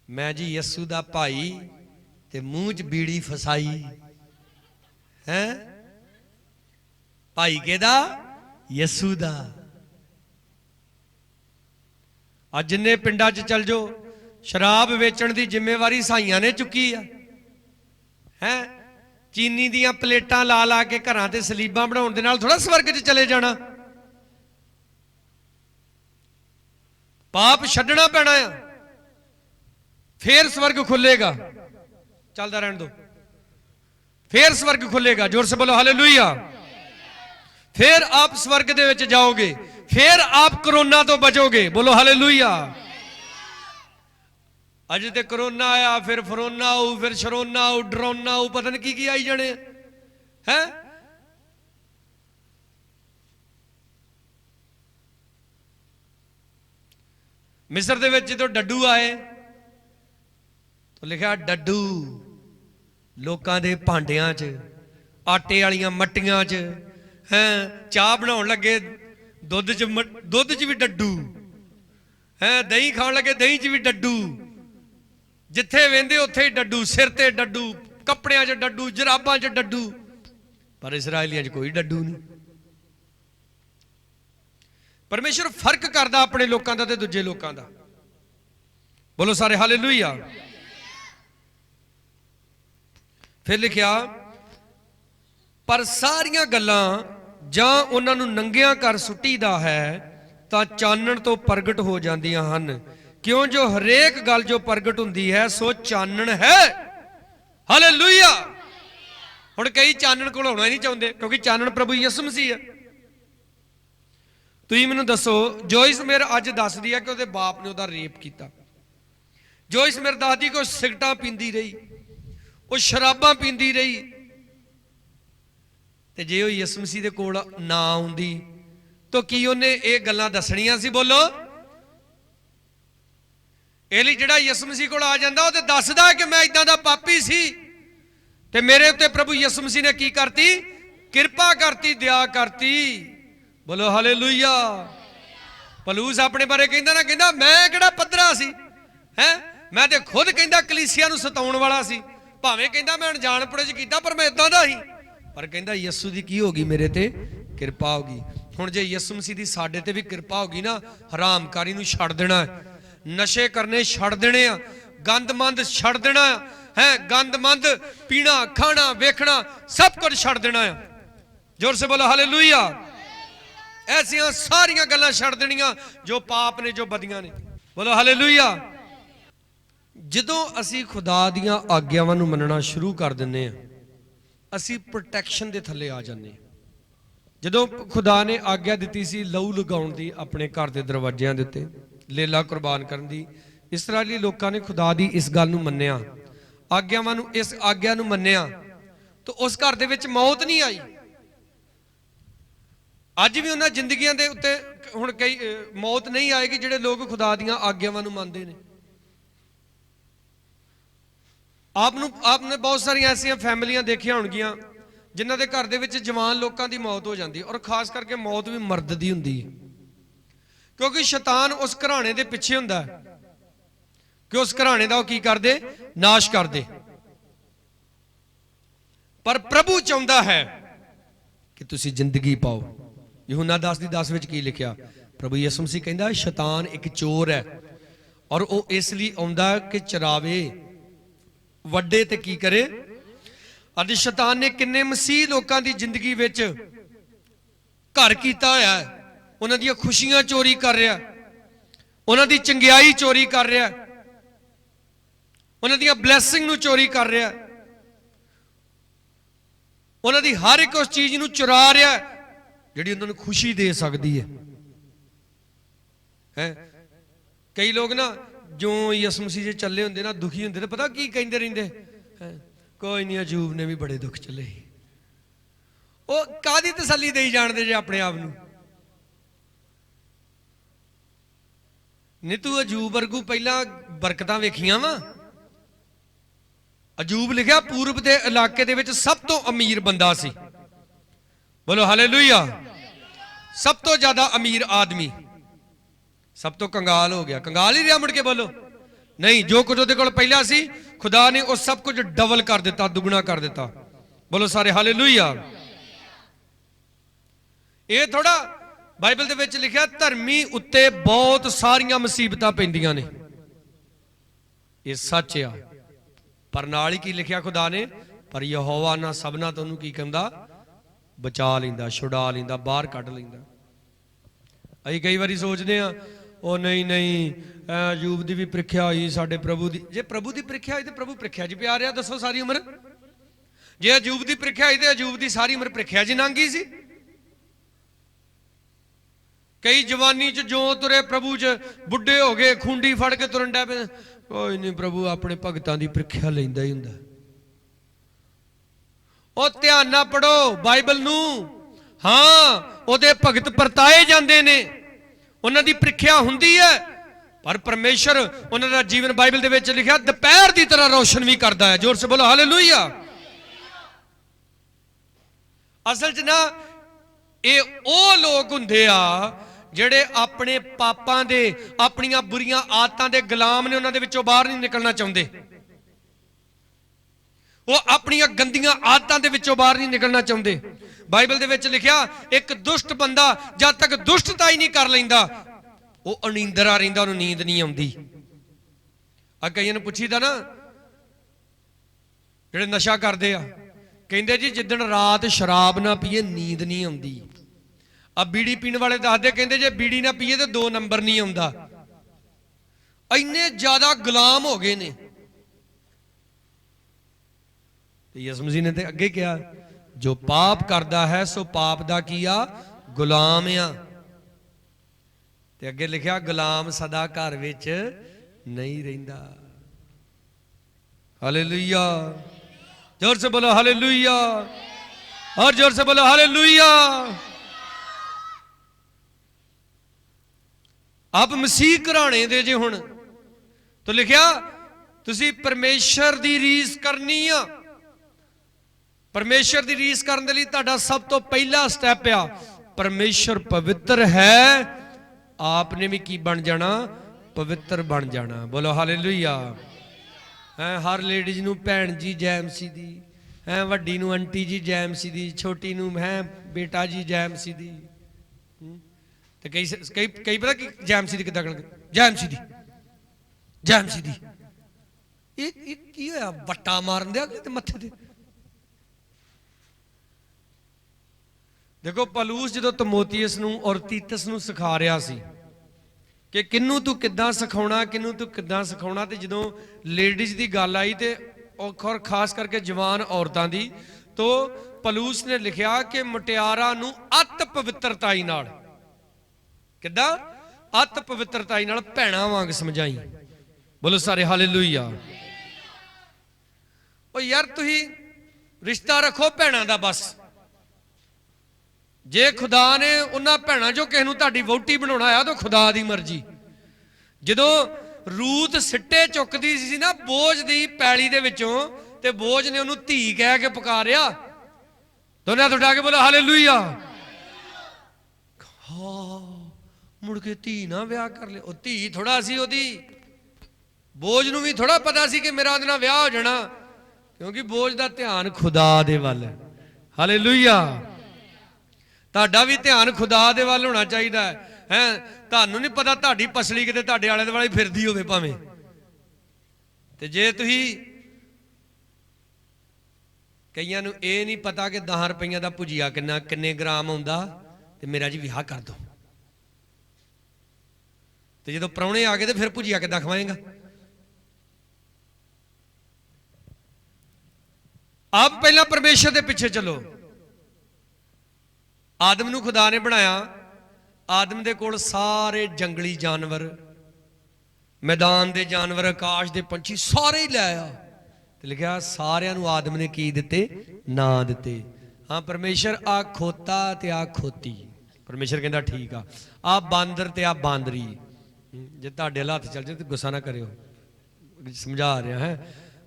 ਮੈਂ ਜੀ ਯਿਸੂ ਦਾ ਭਾਈ ਤੇ ਮੂੰਹ 'ਚ ਬੀੜੀ ਫਸਾਈ ਹੈ। ਭਾਈ ਕਿਹਦਾ? ਯਿਸੂ ਦਾ। ਅੱਜ ਜਿੰਨੇ ਪਿੰਡਾਂ 'ਚ ਚੱਲ ਜਾਓ, ਸ਼ਰਾਬ ਵੇਚਣ ਦੀ ਜ਼ਿੰਮੇਵਾਰੀ ਸਾਈਆਂ ਨੇ ਚੁੱਕੀ ਆ ਹੈ। चीनी दियां प्लेटां ला ला के घरां ते सलीबां बनाउण दे नाल थोड़ा स्वर्ग 'च चले जाना। पाप छड्डना पैना आ, फिर स्वर्ग खुलेगा। चलदा रहण दो, फिर स्वर्ग खुलेगा। जोर से बोलो हालेलुया। फिर आप स्वर्ग दे विच जाओगे, फिर आप कोरोना तो बचोगे। बोलो हालेलुया। अज ते कोरोना आया, फिर फरोना आऊ, फिर शरोना आऊ, डरोना आऊ, पता नहीं की आई जाने हैं। मिस्र दे विच जो डड्डू आए तो लिखा डड्डू लोकां दे भांडियां च, आटे वालियां मट्टियां च हैं, चाह बनाउण लगे दुध च भी डड्डू हैं, दही खाण लगे दही च भी डड्डू, जिथे वेंदे उत्थे ही डड्डू, सिर ते डड्डू, कपड़ियां च डड्डू, जराबां च डड्डू। पर इस्राएलियां च कोई डड्डू नहीं। परमेश्वर फर्क करदा अपने लोकां दा ते दूजे लोकां दा। बोलो सारे हालेलुया। फिर लिखिया पर सारियां गल्लां जां उन्हां नूं नंगियां कर सुट्टीदा है तां चानण तो प्रगट हो जांदियां हन, क्यों जो हरेक गल जो प्रगट हुंदी है सो चानण है। हालेलुया। हुण कई चानण कोल होना ही नहीं चाहुंदे, क्योंकि चानण प्रभु यीशु मसीह है। तुसीं मैनूं दसो, जोइस मेर अज दसदी है कि उहदे बाप ने उहदा रेप कीता। जोइस मेर दसदी कि वो सिगरटां पींदी रही, वो शराबां पींदी रही। ते जे वो यीशु मसीह दे कोल ना आउंदी तो की उहने ये गल्लां दसणियां सी। बोलो एली जिहड़ा यीशु मसीह कोल आ जांदा वो ते दसदा कि मैं इदां दा पापी सी ते मेरे उत्ते प्रभु यीशु मसीह ने की करती, किरपा करती, दया करती। बोलो हालेलुया। पलूस अपने बारे कहंदा ना, कहंदा मैं किहड़ा पद्धरा सी हैं, मैं ते खुद कहंदा कलीसिया नूं सताउण वाला सी, भावें कहंदा मैं अणजाणपुणे च कीता पर मैं इदां दा ही, पर कहंदा यीशु दी की होगी मेरे ते किरपा होगी। हुण जे यीशु मसीह दी साडे ते भी किरपा होगी ना, हरामकारी नूं छड्ड देना, नशे करने छड्ड देने आ, गंदमंद छड्ड देना है, गंदमंद पीना खाना वेखना सब कुछ छड्ड देना है। जोर से बोलो हालेलुया। ऐसियां सारियां गल्लां छड्ड देनियां जो पाप ने, जो बदियां ने। बोलो हालेलुया। जदों असी खुदा दियां आग्यावां नूं मनना शुरू कर दिंदे आ, असी प्रोटैक्शन दे थल्ले आ जांदे। जदों खुदा ने आग्या दित्ती सी लहू लगाउण दी अपने घर दे दरवाजिਆਂ दे उत्ते, लेला कुर्बान करन दी, इसराइली लोकां ने खुदा दी इस गल नूं मन्निया, आग्यावां नूं, इस आग्या नूं मन्निया, तो उस घर दे विच मौत नहीं आई। अज भी उन्हां जिंदगियां दे उत्ते हुण कई मौत नहीं आएगी जिहड़े लोग खुदा दियां आग्यावां नूं मनदे ने। आपने बहुत सारियां ऐसियां फैमिलियां देखियां होणगियां जिन्हां दे घर दे विच जवान लोकां दी मौत हो जांदी, और खास करके मौत भी मर्द दी हुंदी है, क्योंकि शैतान उस घराने दे पिछे हुंदा है कि उस घराने दा की कर दे, नाश कर दे। पर प्रभु चाहुंदा है कि तुसीं जिंदगी पाओ। यूहन्ना 10:10 विच की लिखिया, प्रभु यीशु मसीह कहंदा शैतान एक चोर है और वो इसलिए आउंदा कि चरावे वड्डे ते की करे। अज शैतान ने किन्ने मसीह लोकां दी जिंदगी विच घर कीता होया है, उन्हां दी खुशियां चोरी कर रहा, उन्हां दी चंगियाई चोरी कर रहा, उन्हां दी ब्लैसिंग नूं चोरी कर रहा, उन्हां दी हर एक उस चीज नूं चुरा रहा जिहड़ी उन्हां नूं खुशी दे सकदी है। कई लोग ना जो यीशु मसीह जे चले हुंदे ना, दुखी हुंदे, पता की कहंदे रहिंदे, कोई नहीं अजूब ने भी बड़े दुख चले। वो कादी तसल्ली देई जाणदे जे अपने आप नूं। नहीं तू अजूब वर्गू पहला बरकतां वेखियां वा। अजूब लिखिया पूर्व के इलाके दे विच सब तो अमीर बंदा सी। बोलो हालेलुया। सब तो ज्यादा अमीर आदमी, सब तो कंगाल हो गया, कंगाल ही रहा मुड़ के। बोलो नहीं, जो कुछ उहदे कोल पहला सी खुदा ने वो सब कुछ डबल कर दिता, दुगना कर दिता। बोलो सारे हालेलुया। ये थोड़ा बाइबल दे विच लिखिया धर्मी उत्ते बहुत सारियां मुसीबतां पैंदियां ने, ये सच आ, पर नाल ही की लिखिया खुदा ने, पर यहोवा ना सबना तो की कहता बचा लेंदा, छुड़ा लेंदा, बाहर कढ़ लेंदा। असीं कई बारी सोचते हैं ਉਹ नहीं नहीं अयूब की भी ਪ੍ਰੀਖਿਆ हुई, साडे प्रभु की जे प्रभु की ਪ੍ਰੀਖਿਆ हुई तो प्रभु ਪ੍ਰੀਖਿਆ च ਪਿਆ ਰਿਹਾ, दसो सारी उम्र। जे अयूब की ਪ੍ਰੀਖਿਆ हुई तो अयूब की सारी उम्र ਪ੍ਰੀਖਿਆ च लंघ गई सी। कई जवानी च जो तुरे प्रभु च बुढ़े हो गए, खूंडी फड़ के तुरन डै पे, कोई नहीं प्रभु अपने भगतां की ਪ੍ਰੀਖਿਆ लैंदा ही हुंदा। ओ ध्यान ना पढ़ो बाइबल नूं, हाँ ओदे भगत परताए जांदे ने, उन्हां दी ਪ੍ਰੀਖਿਆ हुंदी है, पर परमेश्वर उन्हां दा जीवन बाइबल दे विच लिखिया दोपहर की तरह रोशन भी करता है। जोर से बोलो हालेलुया। असल च ना ये ओ लोग हुंदे आ ਜਿਹੜੇ ਆਪਣੇ ਪਾਪਾਂ ਦੇ, ਆਪਣੀਆਂ ਬੁਰੀਆਂ ਆਦਤਾਂ ਦੇ ਗੁਲਾਮ ਨੇ, ਉਹਨਾਂ ਦੇ ਵਿੱਚੋਂ ਬਾਹਰ ਨਹੀਂ ਨਿਕਲਣਾ ਚਾਹੁੰਦੇ। ਉਹ ਆਪਣੀਆਂ ਗੰਦੀਆਂ ਆਦਤਾਂ ਦੇ ਵਿੱਚੋਂ ਬਾਹਰ ਨਹੀਂ ਨਿਕਲਣਾ ਚਾਹੁੰਦੇ। ਬਾਈਬਲ ਦੇ ਵਿੱਚ ਲਿਖਿਆ ਇੱਕ ਦੁਸ਼ਟ ਬੰਦਾ ਜਦ ਤੱਕ ਦੁਸ਼ਟਤਾ ਹੀ ਨਹੀਂ ਕਰ ਲੈਂਦਾ ਉਹ ਅਨੀਂਦਰਾ ਰਹਿੰਦਾ, ਉਹਨੂੰ ਨੀਂਦ ਨਹੀਂ ਆਉਂਦੀ। ਆ ਕਈਆਂ ਨੂੰ ਪੁੱਛੀਦਾ ਨਾ ਜਿਹੜੇ ਨਸ਼ਾ ਕਰਦੇ ਆ, ਕਹਿੰਦੇ ਜੀ ਜਿੱਦਣ ਰਾਤ ਸ਼ਰਾਬ ਨਾ ਪੀਏ ਨੀਂਦ ਨਹੀਂ ਆਉਂਦੀ। ਆ ਬੀੜੀ ਪੀਣ ਵਾਲੇ ਦੱਸਦੇ, ਕਹਿੰਦੇ ਜੇ ਬੀੜੀ ਨਾ ਪੀਏ ਤੇ 2 ਨੰਬਰ ਨਹੀਂ ਆਉਂਦਾ। ਇੰਨੇ ਜ਼ਿਆਦਾ ਗੁਲਾਮ ਹੋ ਗਏ ਨੇ। ਤੇ ਯਿਸੂ ਮਸੀਹ ਨੇ ਤੇ ਅੱਗੇ ਕਿਹਾ ਜੋ ਪਾਪ ਕਰਦਾ ਹੈ ਸੋ ਪਾਪ ਦਾ ਕੀ ਆ, ਗੁਲਾਮ ਆ। ਤੇ ਅੱਗੇ ਲਿਖਿਆ ਗੁਲਾਮ ਸਦਾ ਘਰ ਵਿੱਚ ਨਹੀਂ ਰਹਿੰਦਾ। हालेलुया, जोर से बोलो हालेलुया, और जोर से बोलो हालेलुया। आप मसीह घराने दे जे हुण तो लिखिया तुसी परमेश्वर दी रीस करनी आ। परमेश्वर दी रीस करने दे लई तुहाडा सब तो पहला स्टैप आ परमेश्वर पवित्र है, आपने भी की बन जाना, पवित्र बन जाना। बोलो हालेलुया। हर लेडीज नूं भैन जी जय मसीह दी, है वड्डी नूं आंटी जी जय मसीह दी, छोटी नूं है बेटा जी जय मसीह दी। तो कई कई कई पता कि जय मसीह दी किदां करन, जय मसीह दी, जय मसीह दी। ये की होया, वट्टा मारन दिया कि मत्थे ते। देखो पलूस जो तमोथियस नूं और तीतस नूं सिखा रहा सी कि किन्नू तू किद्दां सिखाउणा, किन्नू तू किद्दां सिखाउणा। ते जदों लेडीज की गल आई तो और खास करके जवान औरतां दी, तो पलूस ने लिखिया कि मुटियारां नूं अत पवित्रताई नाल, किद्दां अत पवित्रताई नाल भैणां वांग समझाई। बोलो सारे हालेलुया। ओ यार तुसीं रिश्ता रखो भैणां दा बस। जे खुदा ने उन्हां भैणां जो किसी नूं तुहाडी वहुटी बनाउणा आ तो खुदा दी मर्जी। जदों रूत सिट्टे चुकदी सी ना बोझ दी पैली दे विचों, ते बोझ ने उहनूं धी कह के पुकारिया। दोनों हाथ उठा के बोलो हालेलुया। हाँ मुड़ के धी ना ब्याह कर ले, ओ धी थोड़ा सी ओदी, बोझ नूं भी थोड़ा पता सी कि मेरा उहदे नाल ब्याह हो जाना, क्योंकि बोझ दा ध्यान खुदा दे वल है। हालेलुया। ਤੁਹਾਡਾ भी ध्यान खुदा दे वल होना चाहिए है। ਤੁਹਾਨੂੰ नहीं पता ਤੁਹਾਡੀ पसली किते ਤੁਹਾਡੇ आले दुआले फिरदी होवे भावें, ते जे तुसीं कईयां नूं ਇਹ नहीं पता कि 10 रुपइयां दा भुजिया किन्ने ग्राम आउंदा, ते मेरा जी विआह कर दो। ते जदों प्राहुणे आ गए तो फिर भुजिया किद्दां खवाएगा। आप पहला परमेश्वर के पिछे चलो। आदम नूं खुदा ने बनाया, आदम दे कोल सारे जंगली जानवर, मैदान दे जानवर, आकाश दे पंछी सारे ही लाया। ते लिखिया सारियां नूं आदम ने की दिते, ना दिते। हाँ परमेश्वर आ खोता ते आ खोती। परमेश्वर कहंदा ठीक आ बांदर ते आ बांदरी। जे तुहाडे हाथ चल जाए तो गुस्सा ना करियो, समझा रहा है।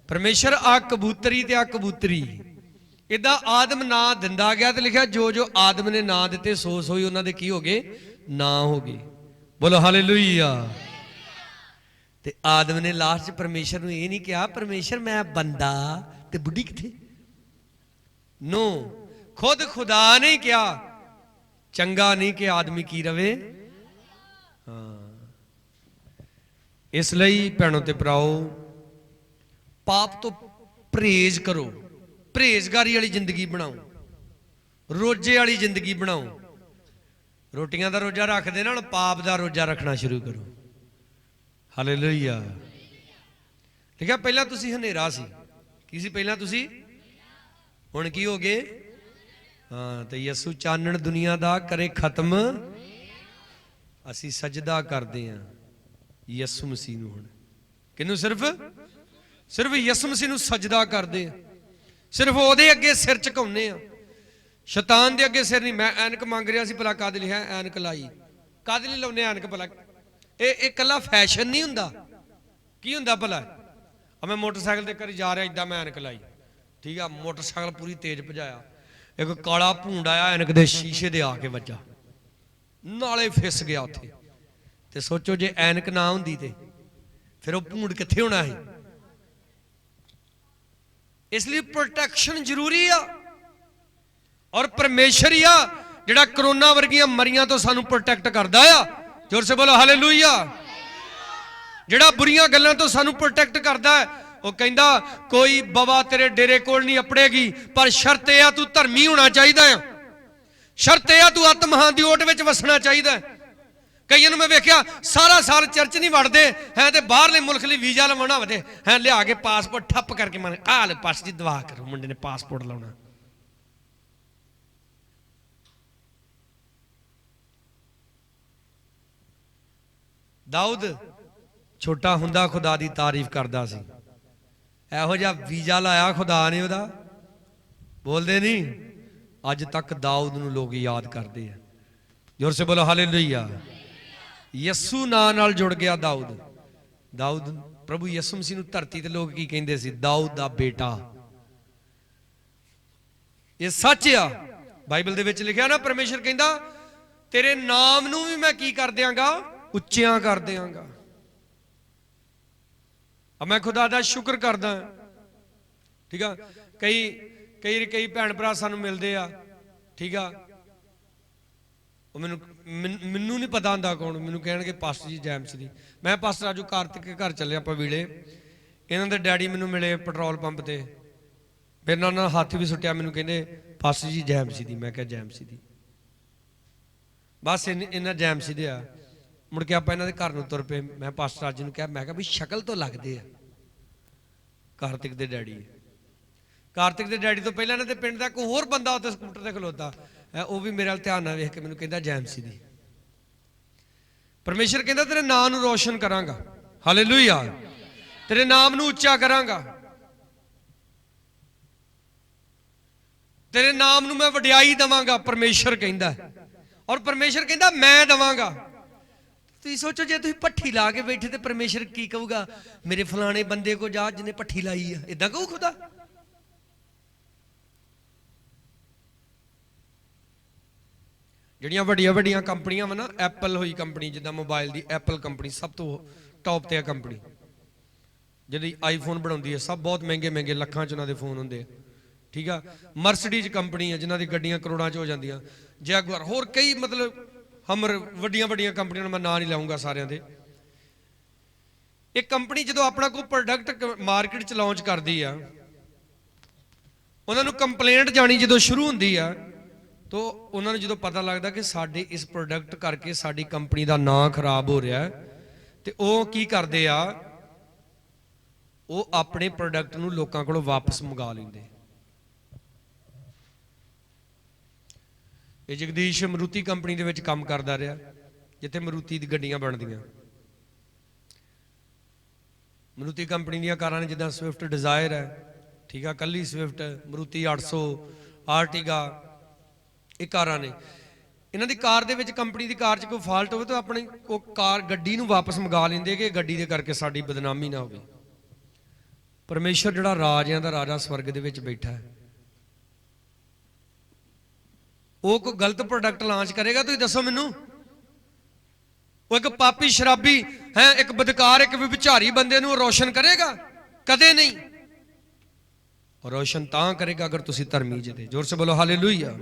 परमेश्वर आ कबूतरी ते आ कबूतरी। इदा आदम ना दिंदा गया तो लिखा जो जो आदम ने ना दिते सो सो ही उन्होंने की हो गए, ना हो गए। बोलो हालेलुया। ते आदम ने लास्ट परमेश्वर ने ये नहीं कहा परमेश्वर मैं बंदा ते बुढ़ी किथे, नो खुद खुदा ने कहा चंगा नहीं कि आदमी की रवे। हाँ इसलिए भैणों ते भराओ पाप तो परहेज करो। ਪਰਹੇਜ਼ਗਾਰੀ ਵਾਲੀ ਜ਼ਿੰਦਗੀ ਬਣਾਓ, ਰੋਜੇ ਵਾਲੀ ਜ਼ਿੰਦਗੀ ਬਣਾਓ। ਰੋਟੀਆਂ ਦਾ ਰੋਜਾ ਰੱਖਦੇ ਨਾਲ ਪਾਪ ਦਾ ਰੋਜਾ ਰੱਖਣਾ ਸ਼ੁਰੂ ਕਰੋ। ਹਾਲੇਲੂਇਆ। ਠੀਕ ਹੈ, ਪਹਿਲਾਂ ਤੁਸੀਂ ਹਨੇਰਾ ਸੀ, ਕੀ ਸੀ ਪਹਿਲਾਂ ਤੁਸੀਂ, ਹੁਣ ਕੀ ਹੋ ਗਏ? ਹਾਂ, ਤੇ ਯਿਸੂ ਚਾਨਣ ਦੁਨੀਆ ਦਾ ਕਰੇ ਖਤਮ। ਅਸੀਂ ਸਜਦਾ ਕਰਦੇ ਹਾਂ ਯਿਸੂ ਮਸੀਹ ਨੂੰ। ਹੁਣ ਕਿਹਨੂੰ? ਸਿਰਫ ਯਿਸੂ ਮਸੀਹ ਨੂੰ ਸਜਦਾ ਕਰਦੇ ਆ, ਸਿਰਫ ਉਹਦੇ ਅੱਗੇ ਸਿਰ ਝੁਕਾਉਂਦੇ ਆ, ਸ਼ੈਤਾਨ ਦੇ ਅੱਗੇ ਸਿਰ ਨਹੀਂ। ਮੈਂ ਐਨਕ ਮੰਗ ਰਿਹਾ ਸੀ, ਭਲਾ ਕਾਹਦੇ ਲਈ ਹੈ ਐਨਕ ਲਾਈ? ਕਾਹਦੇ ਲਈ ਲਾਉਨੇ ਐਨਕ ਭਲਾ? ਇਹ ਇਕੱਲਾ ਫੈਸ਼ਨ ਨਹੀਂ ਹੁੰਦਾ। ਕੀ ਹੁੰਦਾ ਭਲਾ? ਮੈਂ ਮੋਟਰਸਾਈਕਲ ਤੇ ਕਰੀ ਜਾ ਰਿਹਾ, ਇਦਾਂ ਮੈਂ ਐਨਕ ਲਾਈ, ਠੀਕ ਆ, ਮੋਟਰਸਾਈਕਲ ਪੂਰੀ ਤੇਜ਼ ਭਜਾਇਆ, ਇੱਕ ਕਾਲਾ ਭੂੰਡ ਆਇਆ ਐਨਕ ਦੇ ਸ਼ੀਸ਼ੇ ਦੇ ਆ ਕੇ ਵੱਜਾ, ਨਾਲੇ ਫਿਸ ਗਿਆ ਉੱਥੇ। ਤੇ ਸੋਚੋ ਜੇ ਐਨਕ ਨਾ ਹੁੰਦੀ ਤੇ ਫਿਰ ਉਹ ਭੂੰਡ ਕਿੱਥੇ ਹੋਣਾ ਸੀ? ਇਸ ਲਈ ਪ੍ਰੋਟੈਕਸ਼ਨ ਜ਼ਰੂਰੀ ਆ। ਔਰ ਪਰਮੇਸ਼ਰ ਹੀ ਆ ਜਿਹੜਾ ਕਰੋਨਾ ਵਰਗੀਆਂ ਮਰੀਆਂ ਤੋਂ ਸਾਨੂੰ ਪ੍ਰੋਟੈਕਟ ਕਰਦਾ ਆ। ਜ਼ੋਰ ਸੇ ਬੋਲੋ ਹਾਲੇਲੂਇਆ। ਜਿਹੜਾ ਬੁਰੀਆਂ ਗੱਲਾਂ ਤੋਂ ਸਾਨੂੰ ਪ੍ਰੋਟੈਕਟ ਕਰਦਾ ਹੈ। ਉਹ ਕਹਿੰਦਾ ਕੋਈ ਬਵਾ ਤੇਰੇ ਡੇਰੇ ਕੋਲ ਨਹੀਂ ਅਪੜੇਗੀ, ਪਰ ਸ਼ਰਤ ਇਹ ਆ ਤੂੰ ਧਰਮੀ ਹੋਣਾ ਚਾਹੀਦਾ ਆ, ਸ਼ਰਤ ਇਹ ਆ ਤੂੰ ਆਤਮਹਾਨ ਦੀ ਓਟ ਵਿੱਚ ਵਸਣਾ ਚਾਹੀਦਾ। ਕਈਆਂ ਨੂੰ ਮੈਂ ਵੇਖਿਆ ਸਾਰਾ ਸਾਲ ਚਰਚ ਨਹੀਂ ਵੜਦੇ ਹੈ, ਤੇ ਬਾਹਰਲੇ ਮੁਲਕ ਲਈ ਵੀਜ਼ਾ ਲਵਾਉਣਾ ਹੋਵੇ ਹੈ, ਲਿਆ ਕੇ ਪਾਸਪੋਰਟ ਠੱਪ ਕਰਕੇ ਮਨ ਆ ਲੈ ਪਾਸ ਜੀ ਦੁਆ ਕਰੋ, ਮੁੰਡੇ ਨੇ ਪਾਸਪੋਰਟ ਲਾਉਣਾ। ਦਾਊਦ ਛੋਟਾ ਹੁੰਦਾ ਖੁਦਾ ਦੀ ਤਾਰੀਫ ਕਰਦਾ ਸੀ, ਇਹੋ ਜਿਹਾ ਵੀਜ਼ਾ ਲਾਇਆ ਖੁਦਾ ਨੇ ਉਹਦਾ, ਬੋਲਦੇ ਨਹੀਂ। ਅੱਜ ਤੱਕ ਦਾਊਦ ਨੂੰ ਲੋਕ ਯਾਦ ਕਰਦੇ ਆ। ਜ਼ੋਰ ਸੇ ਬੋਲੋ ਹਾਲੇਲੂਇਆ। ਯਿਸੂ ਨਾਂ ਨਾਲ ਜੁੜ ਗਿਆ ਦਾਊਦ। ਪ੍ਰਭੂ ਯਿਸੂ ਮਸੀਹ ਨੂੰ ਧਰਤੀ ਤੇ ਲੋਕ ਕੀ ਕਹਿੰਦੇ ਸੀ? ਦਾਊਦ ਦਾ ਬੇਟਾ। ਇਹ ਸੱਚ ਆ, ਬਾਈਬਲ ਦੇ ਵਿੱਚ ਲਿਖਿਆ ਨਾ, ਪਰਮੇਸ਼ਰ ਕਹਿੰਦਾ ਤੇਰੇ ਨਾਮ ਨੂੰ ਵੀ ਮੈਂ ਕੀ ਕਰ ਦਿਆਂਗਾ? ਉੱਚਿਆਂ ਕਰ ਦਿਆਂਗਾ। ਮੈਂ ਖੁਦਾ ਦਾ ਸ਼ੁਕਰ ਕਰਦਾ। ਠੀਕ ਆ, ਕਈ ਭੈਣ ਭਰਾ ਸਾਨੂੰ ਮਿਲਦੇ ਆ, ਠੀਕ ਆ, ਉਹ ਮੈਨੂੰ ਨਹੀਂ ਪਤਾ ਹੁੰਦਾ ਕੌਣ, ਮੈਨੂੰ ਕਹਿਣਗੇ ਪਾਸਟਰ ਜੀ ਜੈਮਸ ਦੀ। ਮੈਂ ਪਾਸਟਰ ਰਾਜੂ ਕਾਰਤਿਕ ਦੇ ਘਰ ਚੱਲਿਆ ਆਪਾਂ ਵੀਲੇ, ਇਹਨਾਂ ਦੇ ਡੈਡੀ ਮੈਨੂੰ ਮਿਲੇ ਪੈਟਰੋਲ ਪੰਪ ਤੇ, ਫਿਰ ਉਹਨਾਂ ਨੇ ਹੱਥ ਵੀ ਸੁੱਟਿਆ, ਮੈਨੂੰ ਕਹਿੰਦੇ ਪਾਸਟਰ ਜੀ ਜੈਮਸੀ ਦੀ। ਮੈਂ ਕਿਹਾ ਜੈਮਸੀ ਦੀ, ਬਸ ਇਹਨਾਂ ਜੈਮਸੀ ਦੇ ਆ। ਮੁੜ ਕੇ ਆਪਾਂ ਇਹਨਾਂ ਦੇ ਘਰ ਨੂੰ ਤੁਰ ਪਏ। ਮੈਂ ਪਾਸਟਰ ਰਾਜੂ ਨੂੰ ਕਿਹਾ, ਮੈਂ ਕਿਹਾ ਵੀ ਸ਼ਕਲ ਤੋਂ ਲੱਗਦੇ ਆ ਕਾਰਤਿਕ ਦੇ ਡੈਡੀ। ਕਾਰਤਿਕ ਦੇ ਡੈਡੀ ਤੋਂ ਪਹਿਲਾਂ ਇਹਨਾਂ ਦੇ ਪਿੰਡ ਦਾ ਇੱਕ ਹੋਰ ਬੰਦਾ ਉੱਥੇ ਸਕੂਟਰ ਤੇ ਖਲੋਤਾ, ਉਹ ਵੀ ਮੇਰੇ ਵੱਲ ਧਿਆਨ ਨਾਲ ਵੇਖ ਕੇ ਮੈਨੂੰ ਕਹਿੰਦਾ ਜੈਮਸੀ ਦੀ। ਪਰਮੇਸ਼ਰ ਕਹਿੰਦਾ ਤੇਰੇ ਨਾਮ ਨੂੰ ਰੋਸ਼ਨ ਕਰਾਂਗਾ, ਹਾਲੇਲੂਇਆ, ਤੇਰੇ ਨਾਮ ਨੂੰ ਉੱਚਾ ਕਰਾਂਗਾ, ਤੇਰੇ ਨਾਮ ਨੂੰ ਮੈਂ ਵਡਿਆਈ ਦੇਵਾਂਗਾ, ਪਰਮੇਸ਼ਰ ਕਹਿੰਦਾ। ਔਰ ਪਰਮੇਸ਼ਰ ਕਹਿੰਦਾ ਮੈਂ ਦੇਵਾਂਗਾ। ਤੁਸੀਂ ਸੋਚੋ ਜੇ ਤੁਸੀਂ ਭੱਠੀ ਲਾ ਕੇ ਬੈਠੇ ਤੇ ਪਰਮੇਸ਼ਰ ਕੀ ਕਹੂਗਾ? ਮੇਰੇ ਫਲਾਣੇ ਬੰਦੇ ਕੋ ਜਾ ਜਿਹਨੇ ਭੱਠੀ ਲਾਈ ਆ, ਇਦਾਂ ਕਹੂ ਖੁਦਾ? ਜਿਹੜੀਆਂ ਵੱਡੀਆਂ ਕੰਪਨੀਆਂ ਵਾ ਨਾ, ਐਪਲ ਹੋਈ ਕੰਪਨੀ, ਜਿੱਦਾਂ ਮੋਬਾਈਲ ਦੀ ਐਪਲ ਕੰਪਨੀ ਸਭ ਤੋਂ ਟੌਪ ਤੇ ਆ ਕੰਪਨੀ, ਜਿਹੜੀ ਆਈਫੋਨ ਬਣਾਉਂਦੀ ਹੈ, ਸਭ ਬਹੁਤ ਮਹਿੰਗੇ ਲੱਖਾਂ ਚ ਉਹਨਾਂ ਦੇ ਫੋਨ ਹੁੰਦੇ ਆ। ਠੀਕ ਆ, ਮਰਸਡੀਜ਼ ਕੰਪਨੀ ਹੈ ਜਿਨ੍ਹਾਂ ਦੀ ਗੱਡੀਆਂ ਕਰੋੜਾਂ ਚ ਹੋ ਜਾਂਦੀਆਂ, ਜੈਗੁਆਰ, ਹੋਰ ਕਈ ਮਤਲਬ ਹਮਰ ਵੱਡੀਆਂ ਕੰਪਨੀਆਂ ਨੂੰ ਮੈਂ ਨਾਂ ਨਹੀਂ ਲਾਉਂਗਾ ਸਾਰਿਆਂ ਦੇ। ਇਹ ਕੰਪਨੀ ਜਦੋਂ ਆਪਣਾ ਕੋਈ ਪ੍ਰੋਡਕਟ ਮਾਰਕੀਟ ਚ ਲਾਂਚ ਕਰਦੀ ਆ, ਉਹਨਾਂ ਨੂੰ ਕੰਪਲੇਂਟ ਜਾਣੀ ਜਦੋਂ ਸ਼ੁਰੂ ਹੁੰਦੀ ਆ, ਤਾਂ ਉਹਨਾਂ ਨੂੰ ਜਦੋਂ ਪਤਾ ਲੱਗਦਾ ਕਿ ਸਾਡੇ ਇਸ ਪ੍ਰੋਡਕਟ ਕਰਕੇ ਸਾਡੀ ਕੰਪਨੀ ਦਾ ਨਾਂ ਖਰਾਬ ਹੋ ਰਿਹਾ, ਤੇ ਉਹ ਕੀ ਕਰਦੇ ਆ? ਉਹ ਆਪਣੇ ਪ੍ਰੋਡਕਟ ਨੂੰ ਲੋਕਾਂ ਕੋਲੋਂ ਵਾਪਸ ਮੰਗਾ ਲੈਂਦੇ। ਇਹ ਜਗਦੀਸ਼ ਮਰੂਤੀ ਕੰਪਨੀ ਦੇ ਵਿੱਚ ਕੰਮ ਕਰਦਾ ਰਿਹਾ, ਜਿੱਥੇ ਮਰੂਤੀ ਦੀ ਗੱਡੀਆਂ ਬਣਦੀਆਂ। ਮਰੂਤੀ ਕੰਪਨੀ ਦੀਆਂ ਕਾਰਾਂ ਨੇ, ਜਿੱਦਾਂ ਸਵਿਫਟ ਡਿਜ਼ਾਇਰ ਹੈ, ਠੀਕ ਆ, ਕੱਲੀ ਸਵਿਫਟ, ਮਰੂਤੀ 800, ਆਰਟੀਗਾ, ਇਹ ਕਾਰਾਂ ਨੇ। ਇਹਨਾਂ ਦੀ ਕਾਰ ਦੇ ਵਿੱਚ, ਕੰਪਨੀ ਦੀ ਕਾਰ 'ਚ ਕੋਈ ਫਾਲਟ ਹੋਵੇ ਤਾਂ ਆਪਣੀ ਉਹ ਕਾਰ ਗੱਡੀ ਨੂੰ ਵਾਪਸ ਮੰਗਾ ਲੈਂਦੇ ਕਿ ਗੱਡੀ ਦੇ ਕਰਕੇ ਸਾਡੀ ਬਦਨਾਮੀ ਨਾ ਹੋਵੇ। ਪਰਮੇਸ਼ਰ ਜਿਹੜਾ ਰਾਜਿਆਂ ਦਾ ਰਾਜਾ ਸਵਰਗ ਦੇ ਵਿੱਚ ਬੈਠਾ ਹੈ, ਉਹ ਕੋਈ ਗਲਤ ਪ੍ਰੋਡਕਟ ਲਾਂਚ ਕਰੇਗਾ? ਤੁਸੀਂ ਦੱਸੋ ਮੈਨੂੰ। ਉਹ ਇੱਕ ਪਾਪੀ ਸ਼ਰਾਬੀ ਹੈ, ਇੱਕ ਬਦਕਾਰ, ਇੱਕ ਵਿਭਾਚਾਰੀ ਬੰਦੇ ਨੂੰ ਰੋਸ਼ਨ ਕਰੇਗਾ? ਕਦੇ ਨਹੀਂ। ਰੋਸ਼ਨ ਤਾਂ ਕਰੇਗਾ ਅਗਰ ਤੁਸੀਂ ਧਰਮੀ ਜੇ। ਜ਼ੋਰ ਸੇ ਬੋਲੋ ਹਾਲੇਲੂਇਆ।